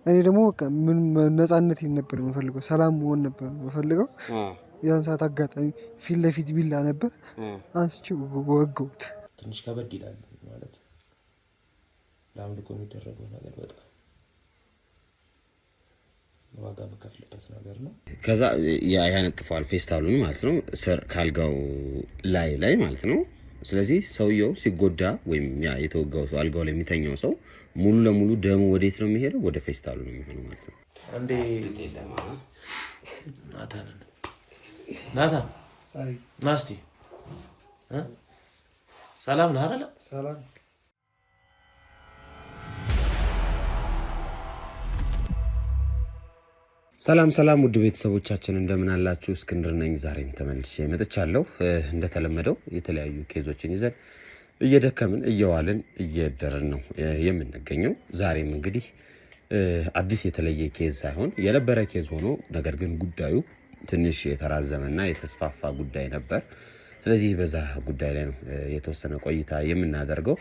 እኔ ደግሞ በቃ ምን ነፃነቴን ነበር የምፈልገው፣ ሰላም መሆን ነበር የምፈልገው። ያን ሰዓት አጋጣሚ ፊት ለፊት ቢላ ነበር አንስቼ ወገውት። ትንሽ ከበድ ይላል ማለት ለአምልኮ የሚደረገው ነገር በጣም ዋጋ በከፍልበት ነገር ነው። ከዛ ያነጥፈዋል ፌስታሉን ማለት ነው ካልጋው ላይ ማለት ነው። ስለዚህ ሰውየው ሲጎዳ ወይም ያ የተወጋው ሰው አልጋው ላይ የሚተኛው ሰው ሙሉ ለሙሉ ደሙ ወዴት ነው የሚሄደው? ወደ ፌስታሉ ነው የሚሆነው ማለት ነው። እንዴ ናታን ናስቲ ሰላም ነህ አይደል? ሰላም። ሰላም ውድ ቤተሰቦቻችን እንደምን አላችሁ? እስክንድር ነኝ። ዛሬም ተመልሼ መጥቻለሁ። እንደተለመደው የተለያዩ ኬዞችን ይዘን እየደከምን እየዋልን እየደረን ነው የምንገኘው። ዛሬም እንግዲህ አዲስ የተለየ ኬዝ ሳይሆን የነበረ ኬዝ ሆኖ ነገር ግን ጉዳዩ ትንሽ የተራዘመና የተስፋፋ ጉዳይ ነበር። ስለዚህ በዛ ጉዳይ ላይ ነው የተወሰነ ቆይታ የምናደርገው።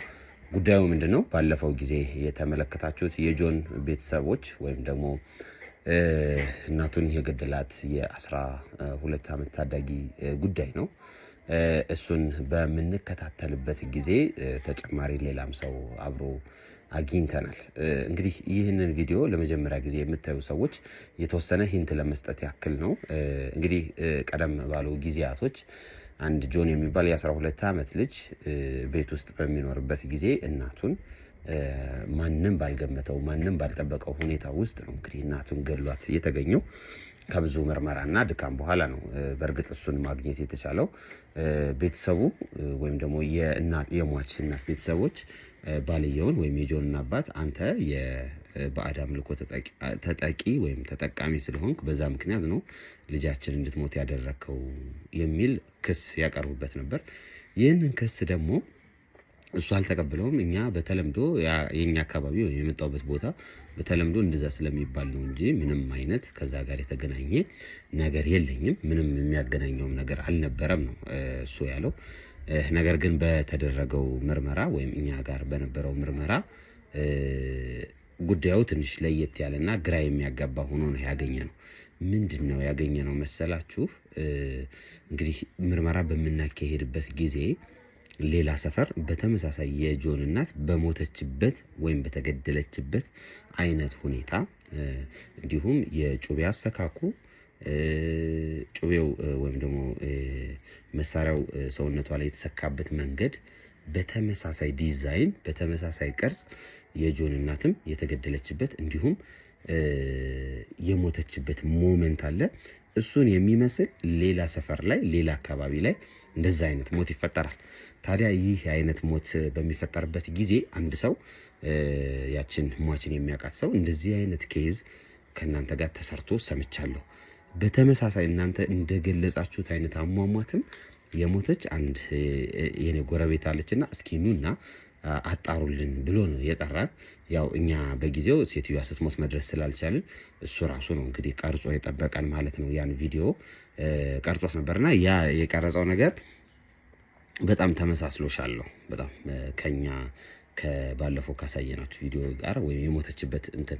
ጉዳዩ ምንድነው? ባለፈው ጊዜ የተመለከታችሁት የጆን ቤተሰቦች ወይም ደግሞ እናቱን የገደላት የ12 ዓመት ታዳጊ ጉዳይ ነው። እሱን በምንከታተልበት ጊዜ ተጨማሪ ሌላም ሰው አብሮ አግኝተናል። እንግዲህ ይህንን ቪዲዮ ለመጀመሪያ ጊዜ የምታዩ ሰዎች የተወሰነ ሂንት ለመስጠት ያክል ነው። እንግዲህ ቀደም ባሉ ጊዜያቶች አንድ ጆን የሚባል የ12 ዓመት ልጅ ቤት ውስጥ በሚኖርበት ጊዜ እናቱን ማንንም ባልገመተው ማንንም ባልጠበቀው ሁኔታ ውስጥ ነው እንግዲህ እናቱን ገድሏት የተገኘው። ከብዙ ምርመራና ድካም በኋላ ነው በእርግጥ እሱን ማግኘት የተቻለው። ቤተሰቡ ወይም ደግሞ የሟች እናት ቤተሰቦች ባልየውን ወይም የጆን አባት አንተ የባዕድ አምልኮ ተጠቂ ወይም ተጠቃሚ ስለሆንክ በዛ ምክንያት ነው ልጃችን እንድትሞት ያደረከው የሚል ክስ ያቀርቡበት ነበር። ይህንን ክስ ደግሞ እሱ አልተቀበለውም። እኛ በተለምዶ የኛ አካባቢ የመጣውበት ቦታ በተለምዶ እንደዛ ስለሚባል ነው እንጂ ምንም አይነት ከዛ ጋር የተገናኘ ነገር የለኝም፣ ምንም የሚያገናኘውም ነገር አልነበረም ነው እሱ ያለው። ነገር ግን በተደረገው ምርመራ ወይም እኛ ጋር በነበረው ምርመራ ጉዳዩ ትንሽ ለየት ያለና ግራ የሚያጋባ ሆኖ ነው ያገኘነው። ምንድነው ያገኘነው መሰላችሁ? እንግዲህ ምርመራ በመናካሄድበት ጊዜ ሌላ ሰፈር በተመሳሳይ የጆን እናት በሞተችበት ወይም በተገደለችበት አይነት ሁኔታ እንዲሁም የጩቤ አሰካኩ ጩቤው ወይም ደግሞ መሳሪያው ሰውነቷ ላይ የተሰካበት መንገድ በተመሳሳይ ዲዛይን በተመሳሳይ ቅርጽ የጆን እናትም የተገደለችበት እንዲሁም የሞተችበት ሞመንት አለ። እሱን የሚመስል ሌላ ሰፈር ላይ ሌላ አካባቢ ላይ እንደዛ አይነት ሞት ይፈጠራል። ታዲያ ይህ አይነት ሞት በሚፈጠርበት ጊዜ አንድ ሰው ያችን ሟችን የሚያውቃት ሰው እንደዚህ አይነት ኬዝ ከእናንተ ጋር ተሰርቶ ሰምቻለሁ፣ በተመሳሳይ እናንተ እንደገለጻችሁት አይነት አሟሟትም የሞተች አንድ የኔ ጎረቤት አለችና እስኪ ኑና አጣሩልን ብሎ ነው የጠራን። ያው እኛ በጊዜው ሴትዮዋ ስትሞት መድረስ ስላልቻልን እሱ ራሱ ነው እንግዲህ ቀርጾ የጠበቀን ማለት ነው። ያን ቪዲዮ ቀርጾት ነበርና ያ የቀረጸው ነገር በጣም ተመሳስሎሻለሁ። በጣም ከኛ ከባለፈው ካሳየናችሁ ቪዲዮ ጋር ወይም የሞተችበት እንትን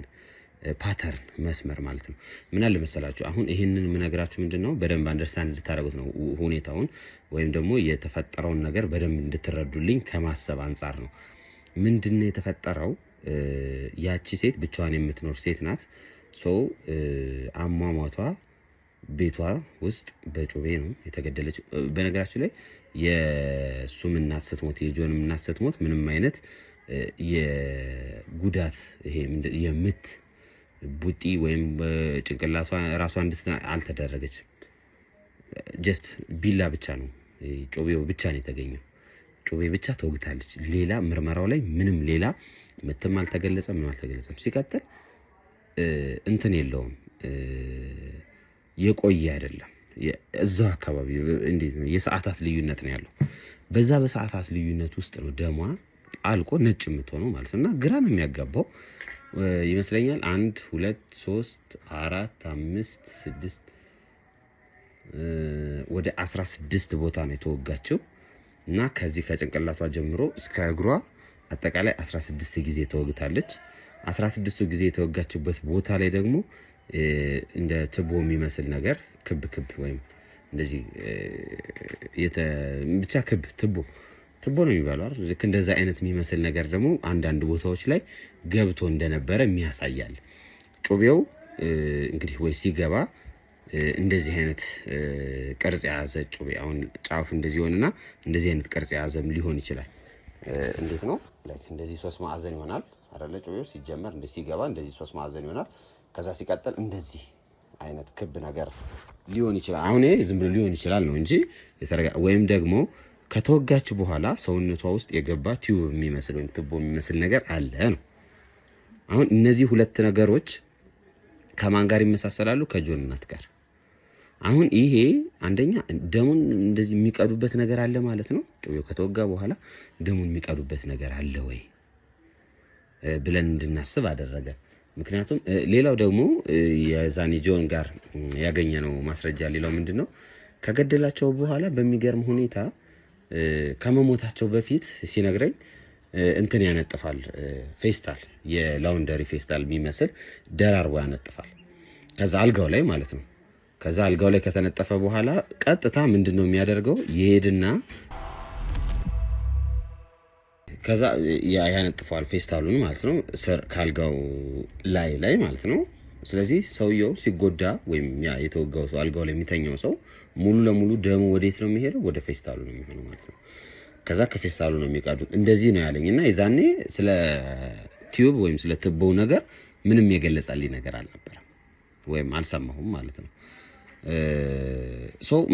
ፓተርን መስመር ማለት ነው። ምን አለ መሰላችሁ አሁን ይሄንን ምነግራችሁ ምንድነው በደንብ አንደርስታንድ እንድታደርጉት ነው ሁኔታውን ወይም ደግሞ የተፈጠረውን ነገር በደንብ እንድትረዱልኝ ከማሰብ አንፃር ነው። ምንድነው የተፈጠረው? ያቺ ሴት ብቻዋን የምትኖር ሴት ናት። አሟሟቷ ቤቷ ውስጥ በጩቤ ነው የተገደለችው። በነገራችሁ ላይ የሱም እናት ስትሞት የጆንም እናት ስትሞት ምንም አይነት የጉዳት ይሄ የምት ቡጢ ወይም ጭንቅላቷ ራሷ እንድስና አልተደረገችም። ጀስት ቢላ ብቻ ነው ጩቤው ብቻ ነው የተገኘው። ጩቤ ብቻ ተወግታለች። ሌላ ምርመራው ላይ ምንም ሌላ ምትም አልተገለጸም፣ ምንም አልተገለጸም። ሲቀጥል እንትን የለውም የቆየ አይደለም። እዛው አካባቢ እንዴት ነው የሰዓታት ልዩነት ነው ያለው። በዛ በሰዓታት ልዩነት ውስጥ ነው ደሟ አልቆ ነጭ የምትሆነው ማለት ነውና ግራ ነው የሚያጋባው ይመስለኛል። 1 2 3 4 5 6 ወደ 16 ቦታ ነው የተወጋቸው እና ከዚህ ከጭንቅላቷ ጀምሮ እስከ እግሯ አጠቃላይ 16 ጊዜ ተወግታለች። 16ቱ ጊዜ የተወጋችበት ቦታ ላይ ደግሞ እንደ ትቦ የሚመስል ነገር ክብ ወይም እንደዚህ ብቻ ክብ ትቦ ነው የሚባለው አይደል? ልክ እንደዛ አይነት የሚመስል ነገር ደግሞ አንዳንድ ቦታዎች ላይ ገብቶ እንደነበረ የሚያሳያል። ጩቤው እንግዲህ ወይ ሲገባ እንደዚህ አይነት ቅርጽ የያዘ ጩቤ አሁን ጫፉ እንደዚህ ሆነና እንደዚህ አይነት ቅርጽ የያዘም ሊሆን ይችላል። እንዴት ነው ላይክ እንደዚህ 3 ማዕዘን ይሆናል አይደለ? ጩቤው ሲጀመር እንደዚህ ሲገባ እንደዚህ 3 ማዕዘን ይሆናል። ከዛ ሲቀጥል እንደዚህ አይነት ክብ ነገር ሊሆን ይችላል። አሁን ይሄ ዝም ብሎ ሊሆን ይችላል ነው እንጂ ወይም ደግሞ ከተወጋች በኋላ ሰውነቷ ውስጥ የገባ ቲዩብ የሚመስል ወይም ትቦ የሚመስል ነገር አለ ነው። አሁን እነዚህ ሁለት ነገሮች ከማን ጋር ይመሳሰላሉ? ከጆን እናት ጋር። አሁን ይሄ አንደኛ ደሙን እንደዚህ የሚቀዱበት ነገር አለ ማለት ነው። ጩቤው ከተወጋ በኋላ ደሙን የሚቀዱበት ነገር አለ ወይ ብለን እንድናስብ አደረገ። ምክንያቱም ሌላው ደግሞ የዛኒ ጆን ጋር ያገኘነው ማስረጃ ሌላው ምንድነው ከገደላቸው በኋላ በሚገርም ሁኔታ ከመሞታቸው በፊት ሲነግረኝ እንትን ያነጥፋል፣ ፌስታል የላውንደሪ ፌስታል የሚመስል ደራርቦ ያነጥፋል። ከዛ አልጋው ላይ ማለት ነው። ከዛ አልጋው ላይ ከተነጠፈ በኋላ ቀጥታ ምንድነው የሚያደርገው ይሄድና ከዛ ያነጥፋል ፌስታሉን ማለት ነው ካልጋው ላይ ማለት ነው። ስለዚህ ሰውየው ሲጎዳ ወይም ያ የተወጋው ሰው አልጋው ላይ የሚተኛው ሰው ሙሉ ለሙሉ ደሙ ወዴት ነው የሚሄደው? ወደ ፌስታሉ ነው የሚሆነው ማለት ነው። ከዛ ከፌስታሉ ነው የሚቀዱት። እንደዚህ ነው ያለኝና የዛኔ ስለ ቲዩብ ወይም ስለ ትቦው ነገር ምንም የገለጸልኝ ነገር አልነበረም ወይም አልሰማሁም ማለት ነው።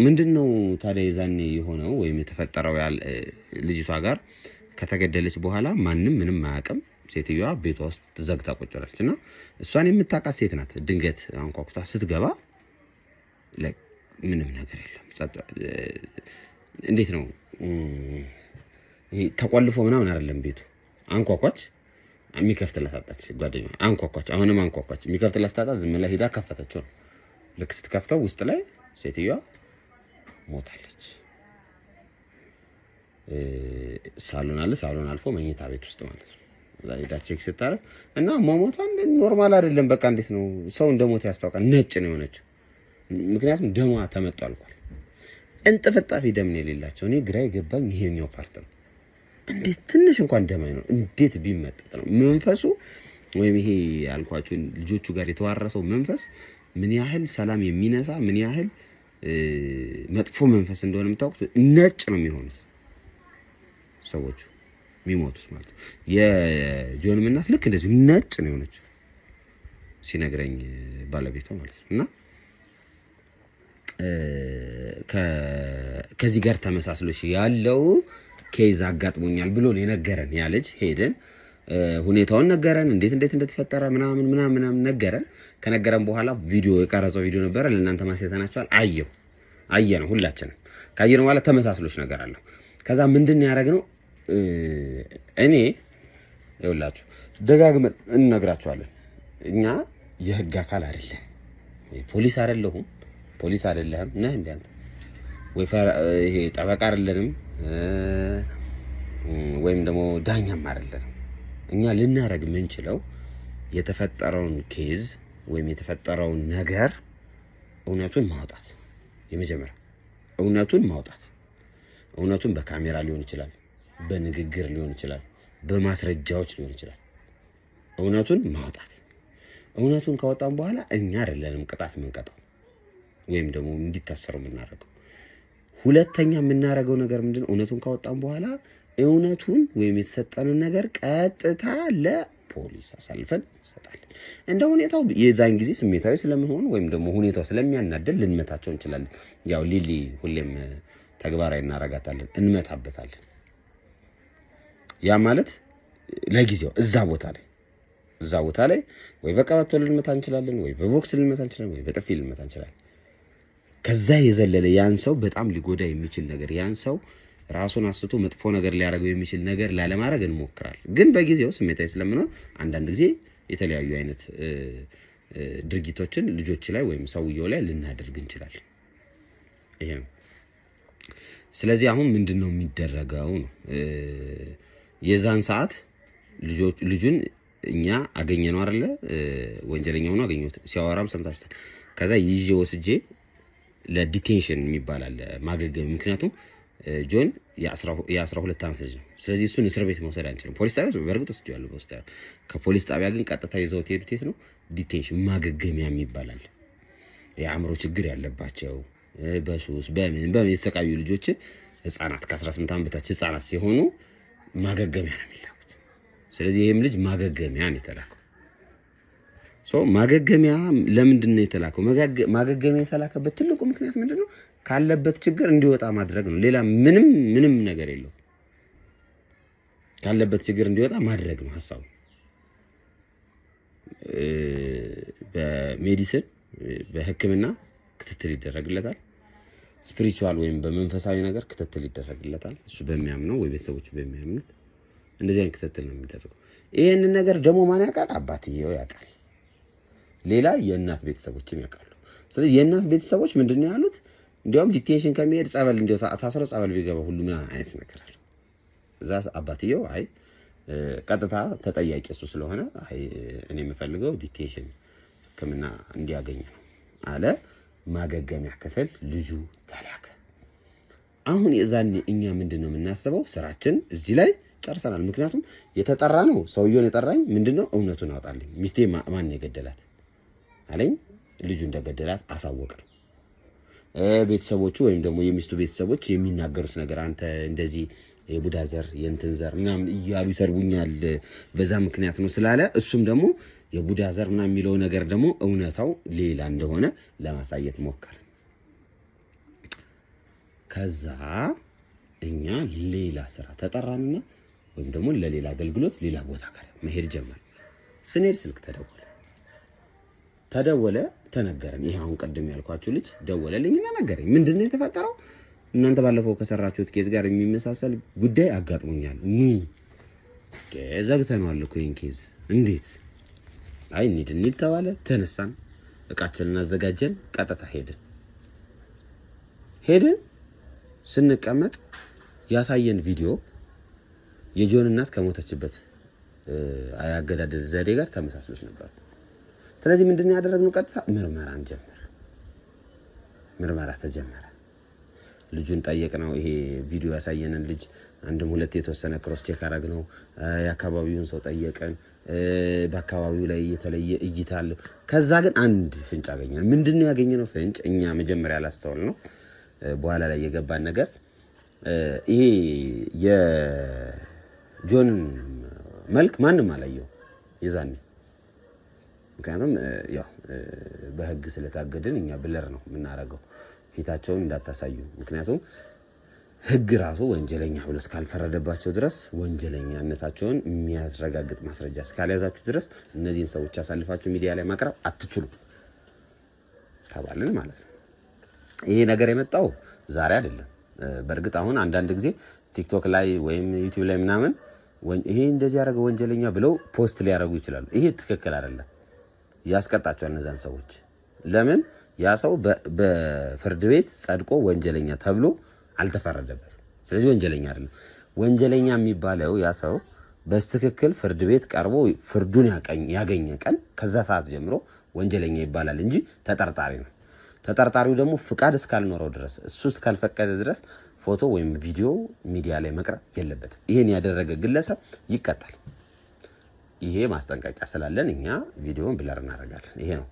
ምንድነው ታዲያ የዛኔ የሆነው ወይም የተፈጠረው ልጅቷ ጋር ከተገደለች በኋላ ማንም ምንም አያውቅም። ሴትዮዋ ቤቷ ውስጥ ተዘግታ ቁጭ ብላለችና እሷን የምታውቃት ሴት ናት። ድንገት አንኳኩታ ስትገባ ምንም ነገር የለም። እንዴት ነው ይሄ ተቆልፎ ምናምን አይደለም ቤቱ። አንኳኳች፣ የሚከፍትላት አጣች። ጓደኛዋ አንኳኳች፣ አሁንም አንኳኳች፣ የሚከፍትላት አጣች። ዝም ብላ ሄዳ ከፈተችው። ልክ ስትከፍተው ውስጥ ላይ ሴትዮዋ ሞታለች። ሳሎን አልፎ መኝታ ቤት ውስጥ ማለት ነው። እዛ ሄዳ ቼክ ስታረግ እና ሞሞታ ኖርማል አይደለም። በቃ እንዴት ነው ሰው እንደሞተ ያስታውቃል። ነጭ ነው የሆነችው። ምክንያቱም ደሟ ተመጥቶ አልቋል። እንጥፍጣፊ ደም ነው የሌላቸው። እኔ ግራ የገባኝ ይሄኛው ፓርት ነው። እንዴት ትንሽ እንኳን ደም አይኖር እንዴት ቢመጠጥ ነው መንፈሱ? ወይም ይሄ አልኳችሁ ልጆቹ ጋር የተዋረሰው መንፈስ ምን ያህል ሰላም የሚነሳ ምን ያህል መጥፎ መንፈስ እንደሆነ የምታውቁት። ነጭ ነው የሚሆኑት ሰዎቹ የሚሞቱት ማለት ነው። የጆንም እናት ልክ እንደዚህ ነጭ ነው የሆነችው ሲነግረኝ ባለቤቷ ማለት ነው። እና ከዚህ ጋር ተመሳስሎሽ ያለው ኬዝ አጋጥሞኛል ብሎ የነገረን ያ ልጅ ሄደን ሁኔታውን ነገረን። እንዴት እንደተፈጠረ ምናምን ነገረን። ከነገረን በኋላ ቪዲዮ የቀረጸው ቪዲዮ ነበር። ለእናንተ ማሳየተናችኋል። አየነው ሁላችንም። ካየነው በኋላ ተመሳስሎሽ ነገር አለው። ከዛ ምንድን ያደረግነው እኔ ይኸውላችሁ ደጋግመን እንነግራችኋለን። እኛ የህግ አካል አይደለም፣ ፖሊስ አይደለሁም፣ ፖሊስ አይደለህም ነህ እንዴ አንተ ወይ ይሄ ጠበቃ አይደለንም ወይም ደግሞ ዳኛም አይደለንም። እኛ ልናረግ የምንችለው የተፈጠረውን ኬዝ ወይም የተፈጠረውን ነገር እውነቱን ማውጣት። የመጀመሪያ እውነቱን ማውጣት። እውነቱን በካሜራ ሊሆን ይችላል፣ በንግግር ሊሆን ይችላል፣ በማስረጃዎች ሊሆን ይችላል። እውነቱን ማውጣት። እውነቱን ካወጣን በኋላ እኛ አይደለንም ቅጣት የምንቀጣው ወይም ደግሞ እንዲታሰሩ የምናደርገው። ሁለተኛ የምናደርገው ነገር ምንድነው? እውነቱን ካወጣን በኋላ እውነቱን ወይም የተሰጠንን ነገር ቀጥታ ለፖሊስ አሳልፈን እንሰጣለን። እንደ ሁኔታው የዛን ጊዜ ስሜታዊ ስለምንሆን ወይም ደግሞ ሁኔታው ስለሚያናደል ልንመታቸው እንችላለን። ያው ሊሊ ሁሌም ተግባራዊ እናረጋታለን፣ እንመታበታለን። ያ ማለት ለጊዜው እዛ ቦታ ላይ ወይ በቀበቶ ልንመታ እንችላለን፣ ወይ በቦክስ ልንመታ እንችላለን፣ ወይ በጥፊ ልንመታ እንችላለን። ከዛ የዘለለ ያን ሰው በጣም ሊጎዳ የሚችል ነገር ያን ሰው ራሱን አስቶ መጥፎ ነገር ሊያደርገው የሚችል ነገር ላለማድረግ እንሞክራለን። ግን በጊዜው ስሜታዊ ስለምንሆን አንዳንድ ጊዜ የተለያዩ አይነት ድርጊቶችን ልጆች ላይ ወይም ሰውየው ላይ ልናደርግ እንችላለን። ይሄ ነው። ስለዚህ አሁን ምንድነው የሚደረገው ነው? የዛን ሰዓት ልጁን እኛ አገኘነው አይደለ ወንጀለኛ ሆኖ አገኘሁት ሲያወራም ሰምታችኋል። ከዛ ይዤ ወስጄ ለዲቴንሽን የሚባል አለ ማገገም። ምክንያቱም ጆን የ12 ዓመት ልጅ ነው። ስለዚህ እሱን እስር ቤት መውሰድ አንችልም። ፖሊስ ጣቢያ በእርግጥ ወስጄዋለሁ በውስጥ። ከፖሊስ ጣቢያ ግን ቀጥታ ይዘውት ሄዱት የት ነው? ዲቴንሽን ማገገሚያ የሚባል የአእምሮ ችግር ያለባቸው በሱስ በምን የተሰቃዩ ልጆችን ህፃናት ከ18 ዓመት በታች ህፃናት ሲሆኑ ማገገሚያ ነው የሚላኩት። ስለዚህ ይሄም ልጅ ማገገሚያ ነው የተላከው። ማገገሚያ ለምንድን ነው የተላከው? ማገገሚያ የተላከበት ትልቁ ምክንያት ምንድነው? ካለበት ችግር እንዲወጣ ማድረግ ነው። ሌላ ምንም ነገር የለው። ካለበት ችግር እንዲወጣ ማድረግ ነው ሐሳቡ። በሜዲሲን በህክምና ክትትል ይደረግለታል። ስፒሪቹዋል ወይም በመንፈሳዊ ነገር ክትትል ይደረግለታል። እሱ በሚያምነው ወይ ቤተሰቦቹ በሚያምኑት እንደዚህ አይነት ክትትል ነው የሚደረገው። ይሄንን ነገር ደግሞ ማን ያውቃል? አባትየው ያውቃል። ሌላ የእናት ቤተሰቦችም ያውቃሉ። ስለዚህ የእናት ቤተሰቦች ምንድነው ያሉት? እንዲያውም ዲቴንሽን ከመሄድ ጸበል እንዲያው ታስሮ ጸበል ቢገባ ሁሉ ምን አይነት ነገር አለ። እዛ አባትየው አይ ቀጥታ ተጠያቂ እሱ ስለሆነ አይ እኔ የምፈልገው ዲቴንሽን ህክምና እንዲያገኝ ነው አለ። ማገገሚያ ክፍል ልጁ ተላከ። አሁን የዛኔ እኛ ምንድነው የምናስበው? ስራችን እዚህ ላይ ጨርሰናል። ምክንያቱም የተጠራ ነው ሰውየውን የጠራኝ ምንድነው እውነቱን አውጣልኝ፣ ሚስቴ ማን የገደላት አለኝ። ልጁ እንደገደላት አሳወቅን። ቤተሰቦቹ ወይም ደግሞ የሚስቱ ቤተሰቦች የሚናገሩት ነገር አንተ እንደዚህ የቡዳ ዘር የእንትን ዘር ምናምን እያሉ ይሰርቡኛል በዛ ምክንያት ነው ስላለ እሱም ደግሞ የቡዳ ዘር ምናምን የሚለው ነገር ደግሞ እውነታው ሌላ እንደሆነ ለማሳየት ሞከረ። ከዛ እኛ ሌላ ስራ ተጠራንና ወይም ደግሞ ለሌላ አገልግሎት ሌላ ቦታ ጋር መሄድ ጀመር። ስንሄድ ስልክ ተደወለ ተነገረን። ይሄ አሁን ቀደም ያልኳችሁ ልጅ ደወለልኝና ነገረኝ። ምንድነው የተፈጠረው? እናንተ ባለፈው ከሰራችሁት ኬዝ ጋር የሚመሳሰል ጉዳይ አጋጥሞኛል። ዘግተናል እኮ ይሄን ኬዝ። እንዴት? አይ እንሂድ ተባለ። ተነሳን፣ እቃችንን አዘጋጀን፣ ቀጥታ ሄድን። ስንቀመጥ ያሳየን ቪዲዮ የጆን እናት ከሞተችበት አያገዳደል ዘዴ ጋር ተመሳስሎች ነበር። ስለዚህ ምንድነው ያደረግነው? ቀጥታ ምርመራ ተጀመረ። ልጁን ጠየቅነው። ይሄ ቪዲዮ ያሳየንን ልጅ አንድም ሁለት የተወሰነ ክሮስ ቼክ አደረግነው። የአካባቢውን ሰው ጠየቀን። በአካባቢው ላይ የተለየ እይታ አለ። ከዛ ግን አንድ ፍንጭ አገኘን። ምንድነው ያገኘነው ፍንጭ? እኛ መጀመሪያ ያላስተዋል ነው በኋላ ላይ የገባን ነገር ይሄ የጆን መልክ ማንም አላየው የዛኔ። ምክንያቱም ያው በህግ ስለታገድን እኛ ብለር ነው የምናረገው ፊታቸውን እንዳታሳዩ። ምክንያቱም ህግ ራሱ ወንጀለኛ ብሎ እስካልፈረደባቸው ድረስ ወንጀለኛነታቸውን የሚያስረጋግጥ ማስረጃ እስካልያዛችሁ ድረስ እነዚህን ሰዎች አሳልፋችሁ ሚዲያ ላይ ማቅረብ አትችሉም ተባልን ማለት ነው። ይሄ ነገር የመጣው ዛሬ አይደለም። በእርግጥ አሁን አንዳንድ ጊዜ ቲክቶክ ላይ ወይም ዩቲዩብ ላይ ምናምን ይሄ እንደዚህ ያደረገ ወንጀለኛ ብለው ፖስት ሊያደርጉ ይችላሉ። ይሄ ትክክል አይደለም፣ ያስቀጣቸዋል እነዛን ሰዎች። ለምን? ያ ሰው በፍርድ ቤት ጸድቆ ወንጀለኛ ተብሎ አልተፈረደበትም። ስለዚህ ወንጀለኛ አይደለም። ወንጀለኛ የሚባለው ያ ሰው በስትክክል ፍርድ ቤት ቀርቦ ፍርዱን ያገኘ ቀን ከዛ ሰዓት ጀምሮ ወንጀለኛ ይባላል እንጂ ተጠርጣሪ ነው። ተጠርጣሪው ደግሞ ፍቃድ እስካልኖረው ድረስ እሱ እስካልፈቀደ ድረስ ፎቶ ወይም ቪዲዮ ሚዲያ ላይ መቅረብ የለበትም። ይሄን ያደረገ ግለሰብ ይቀጣል። ይሄ ማስጠንቀቂያ ስላለን እኛ ቪዲዮውን ብለር እናደርጋለን። ይሄ ነው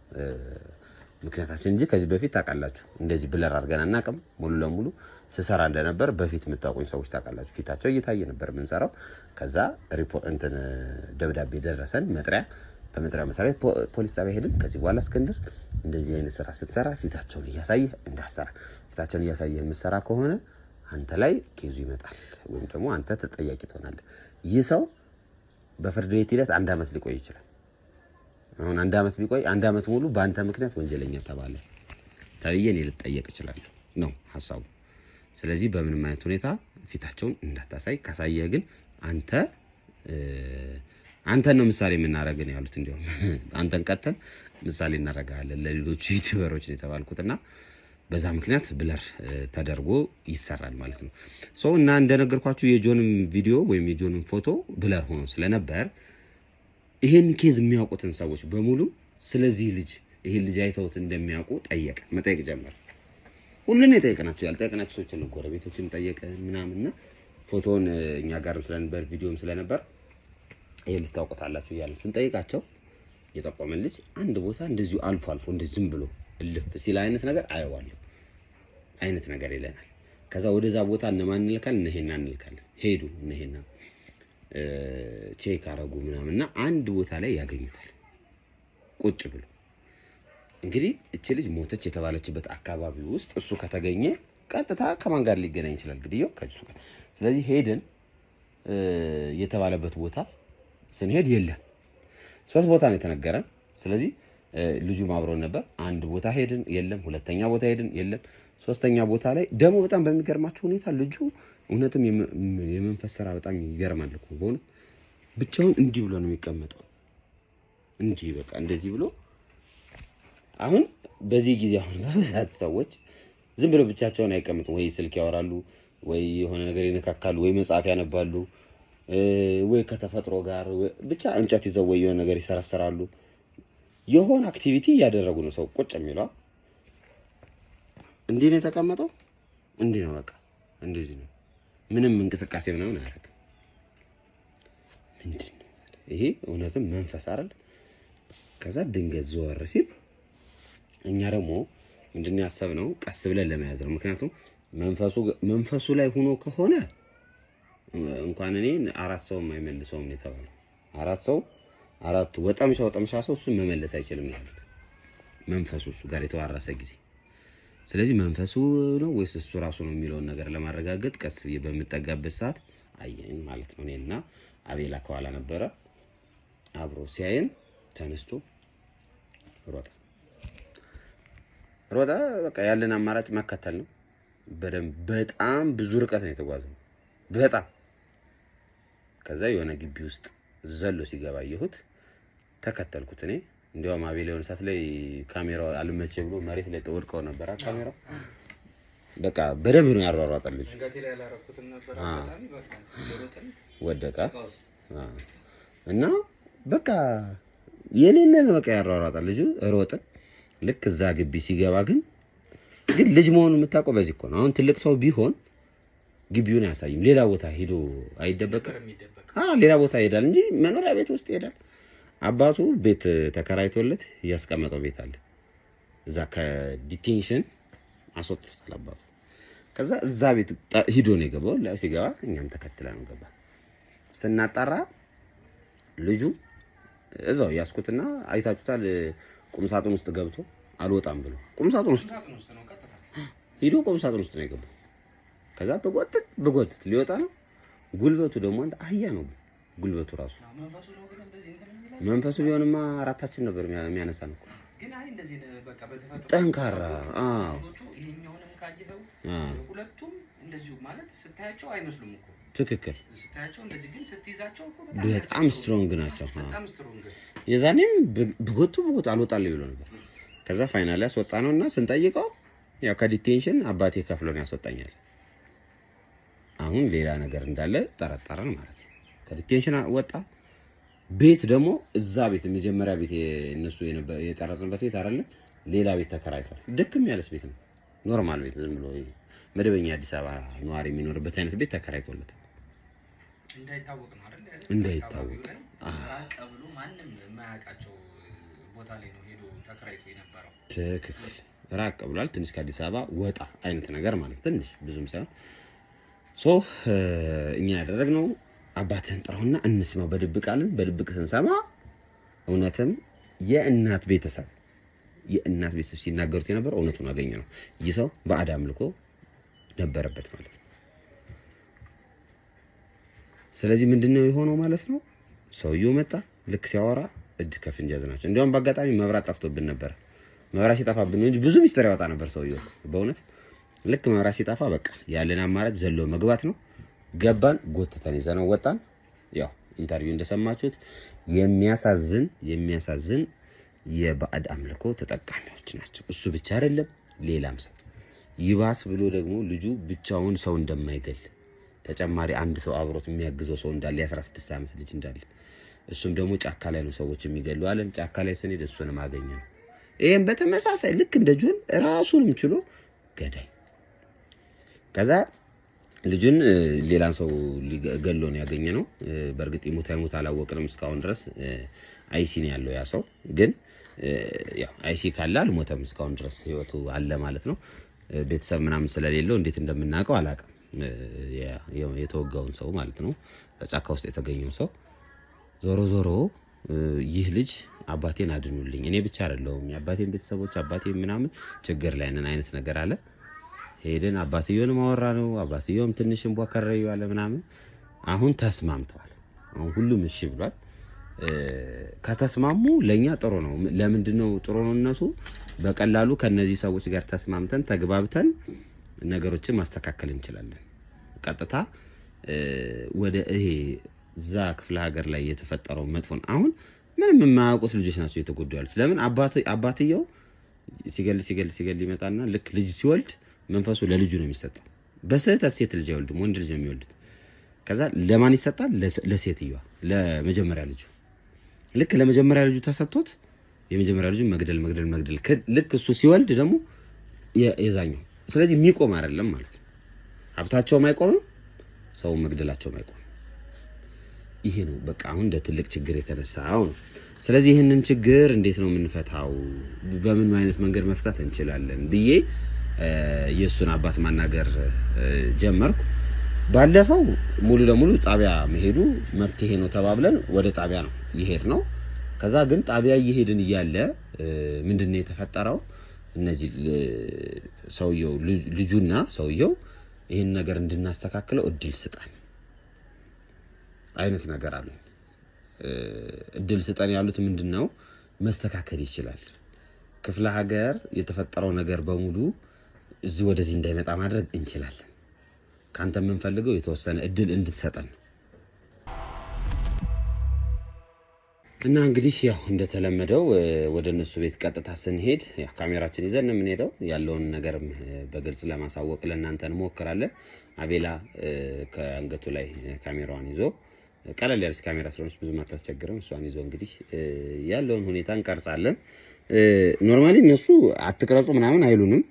ምክንያታችን እንጂ ከዚህ በፊት ታውቃላችሁ እንደዚህ ብለር አድርገን አናውቅም። ሙሉ ለሙሉ ስሰራ እንደነበር በፊት የምታውቁኝ ሰዎች ታውቃላችሁ። ፊታቸው እየታየ ነበር የምንሰራው። ከዛ ሪፖርት ደብዳቤ ደረሰን መጥሪያ። በመጥሪያ መሰረት ፖሊስ ጣቢያ ሄድን። ከዚህ በኋላ እስክንድር እንደዚህ አይነት ስራ ስትሰራ ፊታቸውን እያሳየህ እንዳሰራ፣ ፊታቸውን እያሳየህ የምትሰራ ከሆነ አንተ ላይ ኬዙ ይመጣል ወይም ደግሞ አንተ ተጠያቂ ትሆናለህ። ይህ ሰው በፍርድ ቤት ሂደት 1 ዓመት ሊቆይ ይችላል። አሁን 1 ዓመት ቢቆይ 1 ዓመት ሙሉ በአንተ ምክንያት ወንጀለኛ ተባለ ተብዬ እኔ ልጠየቅ እችላለሁ ነው ሐሳቡ። ስለዚህ በምንም አይነት ሁኔታ ፊታቸውን እንዳታሳይ፣ ካሳየህ ግን አንተን ነው ምሳሌ የምናደርግ ነው ያሉት። እንዲያውም አንተን ቀጥተን ምሳሌ እናደርጋለን ለሌሎች ዩቲዩበሮች ነው የተባልኩትና በዛ ምክንያት ብለር ተደርጎ ይሰራል ማለት ነው። እና እንደነገርኳችሁ የጆንም ቪዲዮ ወይም የጆንም ፎቶ ብለር ሆኖ ስለነበር ይሄን ኬዝ የሚያውቁትን ሰዎች በሙሉ ስለዚህ ልጅ ይሄን ልጅ አይተውት እንደሚያውቁ መጠየቅ ጀመረ። ሁሉን የጠየቅናቸው ያልጠየቅናቸው ሰዎችን ጎረቤቶችን ጠየቀ ምናምንና ፎቶውን እኛ ጋርም ስለነበር ቪዲዮም ስለነበር ይሄ ልጅ ታውቁታላችሁ እያልን ስንጠይቃቸው የጠቆመን ልጅ አንድ ቦታ እንደዚሁ አልፎ እንደዚህ ዝም ብሎ እልፍ ሲል አይነት ነገር አየዋለሁ አይነት ነገር ይለናል። ከዛ ወደዛ ቦታ እነማን እንልካለን? እነሄና እንልካለን። ሄዱ እነሄና ቼክ አረጉ ምናምንና አንድ ቦታ ላይ ያገኙታል ቁጭ ብሎ። እንግዲህ እቺ ልጅ ሞተች የተባለችበት አካባቢ ውስጥ እሱ ከተገኘ ቀጥታ ከማን ጋር ሊገናኝ ይችላል? ግድያው ከሱ ጋር። ስለዚህ ሄደን የተባለበት ቦታ ስንሄድ የለም። 3 ቦታ ነው የተነገረን። ስለዚህ ልጁ አብሮን ነበር። አንድ ቦታ ሄድን የለም። ሁለተኛ ቦታ ሄድን የለም። ሶስተኛ ቦታ ላይ ደግሞ በጣም በሚገርማችሁ ሁኔታ ልጁ እውነትም የመንፈስ ስራ በጣም ይገርማል እኮ በእውነት ብቻውን እንዲህ ብሎ ነው የሚቀመጠው። እንዲህ በቃ እንደዚህ ብሎ አሁን በዚህ ጊዜ አሁን በብዛት ሰዎች ዝም ብሎ ብቻቸውን አይቀመጡም። ወይ ስልክ ያወራሉ፣ ወይ የሆነ ነገር ይነካካሉ፣ ወይ መጽሐፍ ያነባሉ፣ ወይ ከተፈጥሮ ጋር ብቻ እንጨት ይዘው ወይ የሆነ ነገር ይሰራሰራሉ። የሆነ አክቲቪቲ እያደረጉ ነው ሰው ቁጭ የሚለው። እንዲህ ነው የተቀመጠው። እንዲህ ነው በቃ እንደዚህ ነው። ምንም እንቅስቃሴ ምናምን አያደርግም። ምንድን ነው ይሄ? እውነትም መንፈስ አይደል? ከዛ ድንገት ዘወር ሲል እኛ ደግሞ ምንድነው ያሰብነው ቀስ ብለን ለመያዝ ነው። ምክንያቱም መንፈሱ ላይ ሆኖ ከሆነ እንኳን እኔ 4 ሰው የማይመልሰውም ነው የተባለው። 4 ሰው 4 ወጠምሻ ሰው እሱን መመለስ አይችልም ያሉት መንፈሱ እሱ ጋር የተዋረሰ ጊዜ። ስለዚህ መንፈሱ ነው ወይስ እሱ ራሱ ነው የሚለውን ነገር ለማረጋገጥ ቀስ ብዬ በምጠጋበት ሰዓት አየን ማለት ነው። እኔና አቤላ ከኋላ ነበረ። አብሮ ሲያየን ተነስቶ ሮጣ። በቃ ያለን አማራጭ መከተል ነው። በጣም ብዙ ርቀት ነው የተጓዘው በጣም። ከዛ የሆነ ግቢ ውስጥ ዘሎ ሲገባ አየሁት፣ ተከተልኩት። እኔ እንዲያውም አቤላ የሆነ ሰዓት ላይ ካሜራው አልመቼ ብሎ መሬት ላይ ተወድቀው ነበር ካሜራው። በቃ በደንብ ነው ያሯሯጠል ልጅ ወደቀ እና በቃ የሌለን በቃ ያሯሯጠል ልጁ ሮጥን። ልክ እዛ ግቢ ሲገባ ግን ልጅ መሆኑን የምታውቀው በዚህ እኮ ነው። አሁን ትልቅ ሰው ቢሆን ግቢውን አያሳይም። ሌላ ቦታ ሄዶ አይደበቅም። ሌላ ቦታ ይሄዳል እንጂ መኖሪያ ቤት ውስጥ ይሄዳል። አባቱ ቤት ተከራይቶለት ያስቀመጠው ቤት አለ። እዛ ከዲቴንሽን አስወጥቶታል አባቱ። ከዛ እዛ ቤት ሂዶ ነው የገባው። ሲገባ እኛም ተከትለን ገባ። ስናጣራ ልጁ እዛው ያስኩትና አይታችሁታል። ቁምሳጥን ውስጥ ገብቶ አልወጣም ብሎ ቁምሳጥን ውስጥ ሂዶ ቁምሳጥን ውስጥ ነው የገባው። ከዛ በጎትት ሊወጣ ነው። ጉልበቱ ደግሞ አንተ አህያ ነው ጉልበቱ ራሱ። መንፈሱ ቢሆንማ አራታችን ነበር የሚያነሳን እኮ ግን አይ እንደዚህ በቃ በተፈጥሮ ጠንካራ። ይሄኛውንም ካየኸው ሁለቱም እንደዚሁ ማለት ስታያቸው አይመስሉም እኮ ትክክል። ስታያቸው እንደዚህ ግን ስትይዛቸው እኮ በጣም ስትሮንግ ናቸው። የዛኔም በጎቱ አልወጣልኝ ብሎ ነበር። ከዛ ፋይናሊ ያስወጣ ነውና ስንጠይቀው ያው ከዲቴንሽን አባቴ ከፍሎ ነው ያስወጣኛል። አሁን ሌላ ነገር እንዳለ ጠረጠረን ማለት ነው። ከዲቴንሽን ወጣ። ቤት ደግሞ እዛ ቤት መጀመሪያ ቤት እነሱ የቀረጽንበት ቤት አይደለም፣ ሌላ ቤት ተከራይቷል። ደክም ያለስ ቤት ነው፣ ኖርማል ቤት ዝም ብሎ መደበኛ አዲስ አበባ ነዋሪ የሚኖርበት አይነት ቤት ተከራይቶለታል። እንዳይታወቅ ነው አይደል? እንዳይታወቅ ቀብሉ ማንንም የማያውቃቸው ቦታ ላይ ነው ሄዶ ተከራይቶ የነበረው። ትክክል። ራቅ ብሏል ትንሽ ከአዲስ አበባ ወጣ አይነት ነገር ማለት ትንሽ ብዙም ሳይሆን እኛ ያደረግነው አባትህን ጥራውና እንስማው በድብቅ አለን። በድብቅ ስንሰማ እውነትም የእናት ቤተሰብ ሲናገሩት የነበረው እውነቱን አገኘ ነው። ይህ ሰው ባዕድ አምልኮ ነበረበት ማለት ነው። ስለዚህ ምንድነው የሆነው ማለት ነው? ሰውየው መጣ። ልክ ሲያወራ እጅ ከፍንጅ ያዝናቸው። እንዲያውም በአጋጣሚ መብራት ጠፍቶብን ነበር። መብራት ሲጠፋብን እንጂ ብዙ ሚስጥር ያወጣ ነበር ሰውየው በእውነት። ልክ መብራት ሲጠፋ በቃ ያለን አማራጭ ዘሎ መግባት ነው። ገባን፣ ጎትተን ይዘነው ወጣን። ያው ኢንተርቪው እንደሰማችሁት የሚያሳዝን የባዕድ አምልኮ ተጠቃሚዎች ናቸው። እሱ ብቻ አይደለም ሌላም ሰው ይባስ ብሎ ደግሞ ልጁ ብቻውን ሰው እንደማይገል ተጨማሪ አንድ ሰው አብሮት የሚያግዘው ሰው እንዳለ የ16 ዓመት ልጅ እንዳለ እሱም ደግሞ ጫካ ላይ ነው ሰዎች የሚገሉ አለን። ጫካ ላይ ስንሄድ እሱንም አገኘን። ይሄን በተመሳሳይ ልክ እንደ ጆን ራሱንም ችሎ ገዳይ። ከዛ ልጁን ሌላን ሰው ገሎ ነው ያገኘነው። በእርግጥ ይሞት አይሞት አላወቅንም እስካሁን ድረስ። አይሲ ነው ያለው ያ ሰው ግን ያው አይሲ ካለ አልሞተም እስካሁን ድረስ ህይወቱ አለ ማለት ነው። ቤተሰብ ምናምን ስለሌለው እንዴት እንደምናውቀው አላውቅም። የተወጋውን ሰው ማለት ነው ጫካ ውስጥ የተገኘው ሰው። ዞሮ ዞሮ ይህ ልጅ አባቴን አድኑልኝ፣ እኔ ብቻ አይደለሁም የአባቴን ቤተሰቦች አባቴ ምናምን ችግር ላይ ነን አይነት ነገር አለ። ሄደን አባትየውን ማወራ ነው። አባትየውም ትንሽም ቦከረዩ አለ ምናምን። አሁን ተስማምተዋል። አሁን ሁሉም እሺ ብሏል። ከተስማሙ ለኛ ጥሩ ነው። ለምንድነው ጥሩ ነውነቱ? በቀላሉ ከነዚህ ሰዎች ጋር ተስማምተን ተግባብተን ነገሮችን ማስተካከል እንችላለን። ቀጥታ ወደ ይሄ ዛ ክፍለ ሀገር ላይ የተፈጠረው መጥፎን አሁን ምንም የማያውቁት ልጆች ናቸው የተጎዱ ያሉት። ለምን አባትየው ሲገል ይመጣና ልክ ልጅ ሲወልድ መንፈሱ ለልጁ ነው የሚሰጠው። በስህተት ሴት ልጅ አይወልድም፣ ወንድ ልጅ ነው የሚወልዱት። ከዛ ለማን ይሰጣል? ለሴትየዋ፣ ለመጀመሪያ ልጁ። ልክ ለመጀመሪያ ልጁ ተሰጥቶት የመጀመሪያ ልጁ መግደል ልክ እሱ ሲወልድ ደግሞ የዛኛው። ስለዚህ የሚቆም አይደለም ማለት ነው። ሀብታቸውም አይቆምም፣ ሰው መግደላቸውም አይቆምም። ይሄ ነው በቃ አሁን እንደ ትልቅ ችግር የተነሳው ነው። ስለዚህ ይህንን ችግር እንዴት ነው የምንፈታው? በምን አይነት መንገድ መፍታት እንችላለን ብዬ የእሱን አባት ማናገር ጀመርኩ። ባለፈው ሙሉ ለሙሉ ጣቢያ መሄዱ መፍትሄ ነው ተባብለን ወደ ጣቢያ ነው ይሄድ ነው። ከዛ ግን ጣቢያ እየሄድን እያለ ምንድነው የተፈጠረው? እነዚህ ሰውየው ልጁና ሰውየው ይሄን ነገር እንድናስተካክለው እድል ስጠን አይነት ነገር አሉኝ። እድል ስጠን ያሉት ምንድነው? መስተካከል ይችላል፣ ክፍለ ሀገር የተፈጠረው ነገር በሙሉ እዚህ ወደዚህ እንዳይመጣ ማድረግ እንችላለን። ካንተ የምንፈልገው የተወሰነ እድል እንድትሰጠን እና እንግዲህ ያው እንደተለመደው ወደ እነሱ ቤት ቀጥታ ስንሄድ ያው ካሜራችን ይዘን የምንሄደው ያለውን ነገር በግልጽ ለማሳወቅ ለእናንተ እንሞክራለን። አቤላ ከአንገቱ ላይ ካሜራዋን ይዞ ቀለል ያለች ካሜራ ስለሆነች ብዙ ማታስቸግረን እሷን ይዞ እንግዲህ ያለውን ሁኔታ እንቀርጻለን። ኖርማሊ እነሱ አትቀረጹ ምናምን አይሉንም።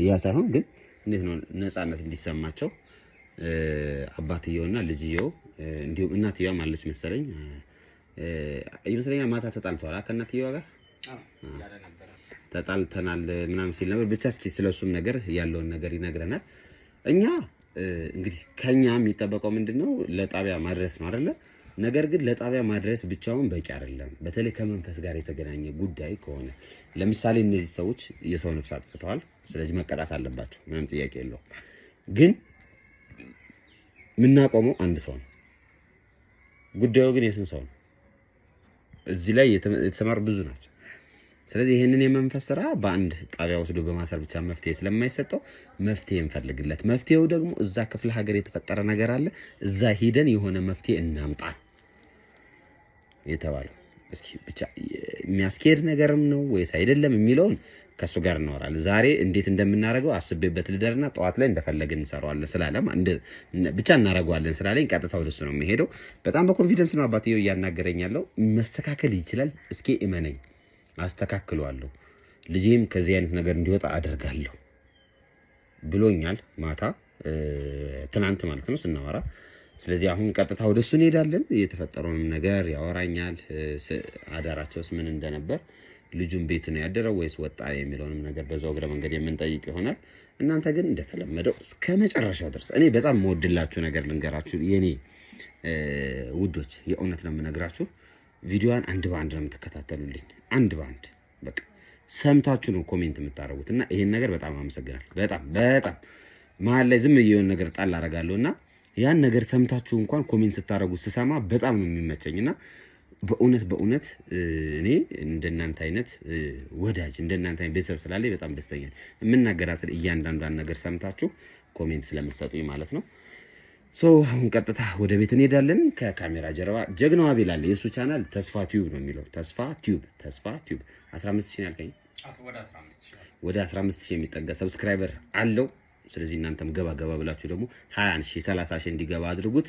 ያ ሳይሆን ግን እንዴት ነው ነፃነት እንዲሰማቸው አባትየውና ልጅየው እንዲሁም እናትየዋ ማለች መሰለኝ ይመስለኛል ማታ ተጣልተዋል ከእናትየዋ ጋር ተጣልተናል ምናምን ሲል ነበር። ብቻ እስኪ ስለሱም ነገር ያለውን ነገር ይነግረናል። እኛ እንግዲህ ከኛ የሚጠበቀው ምንድነው ለጣቢያ ማድረስ ነው አይደለ? ነገር ግን ለጣቢያ ማድረስ ብቻውን በቂ አይደለም። በተለይ ከመንፈስ ጋር የተገናኘ ጉዳይ ከሆነ ለምሳሌ እነዚህ ሰዎች የሰው ነፍስ አጥፍተዋል፣ ስለዚህ መቀጣት አለባቸው፣ ምንም ጥያቄ የለውም። ግን የምናቆመው አንድ ሰው ነው። ጉዳዩ ግን የስንት ሰው ነው? እዚህ ላይ የተሰማሩ ብዙ ናቸው። ስለዚህ ይሄንን የመንፈስ ስራ በአንድ ጣቢያ ወስዶ በማሰር ብቻ መፍትሄ ስለማይሰጠው መፍትሄ እንፈልግለት። መፍትሄው ደግሞ እዛ ክፍለ ሀገር የተፈጠረ ነገር አለ፣ እዛ ሄደን የሆነ መፍትሄ እናምጣ የተባለው። እስኪ ብቻ የሚያስኬድ ነገርም ነው ወይስ አይደለም የሚለውን ከሱ ጋር እናወራለን። ዛሬ እንዴት እንደምናደርገው አስቤበት ልደርና ጠዋት ላይ እንደፈለግን እንሰራዋለን ስላለም ብቻ እናደርገዋለን ስላለኝ ቀጥታ ወደሱ ነው የሚሄደው። በጣም በኮንፊደንስ ነው አባትየው እያናገረኝ ያለው። መስተካከል ይችላል፣ እስኪ እመነኝ፣ አስተካክለዋለሁ፣ ልጄም ከዚህ አይነት ነገር እንዲወጣ አደርጋለሁ ብሎኛል። ማታ ትናንት ማለት ነው ስናወራ። ስለዚህ አሁን ቀጥታ ወደሱ እንሄዳለን። የተፈጠረውንም ነገር ያወራኛል። አዳራቸውስ ምን እንደነበር፣ ልጁን ቤት ነው ያደረው ወይስ ወጣ የሚለውንም ነገር በዛው እግረ መንገድ የምንጠይቅ ይሆናል። እናንተ ግን እንደተለመደው እስከ መጨረሻው ድረስ እኔ በጣም የምወድላችሁ ነገር ልንገራችሁ የኔ ውዶች፣ የእውነት ነው የምነግራችሁ። ቪዲዮዋን አንድ በአንድ ነው የምትከታተሉልኝ፣ አንድ በአንድ በቃ ሰምታችሁ ነው ኮሜንት የምታደርጉት እና ይሄን ነገር በጣም አመሰግናለሁ። በጣም መሀል ላይ ዝም የሆነ ነገር ጣል አደርጋለሁና ያን ነገር ሰምታችሁ እንኳን ኮሜንት ስታደርጉ ስሰማ በጣም ነው የሚመቸኝና በእውነት እኔ እንደናንተ አይነት ወዳጅ እንደናንተ አይነት ቤተሰብ ስላለኝ በጣም ደስተኛ ነኝ። የምናገራትን እያንዳንዷን ነገር ሰምታችሁ ኮሜንት ስለምትሰጡኝ ማለት ነው። አሁን ቀጥታ ወደ ቤት እንሄዳለን። ከካሜራ ጀርባ ጀግናው አቤል አለ። የሱ ቻናል ተስፋ ቲዩብ ነው የሚለው። ተስፋ ቲዩብ 15000 ያልከኝ ወደ 15000 የሚጠጋ ሰብስክራይበር አለው። ስለዚህ እናንተም ገባ ብላችሁ ደግሞ 20000 30000 እንዲገባ አድርጉት።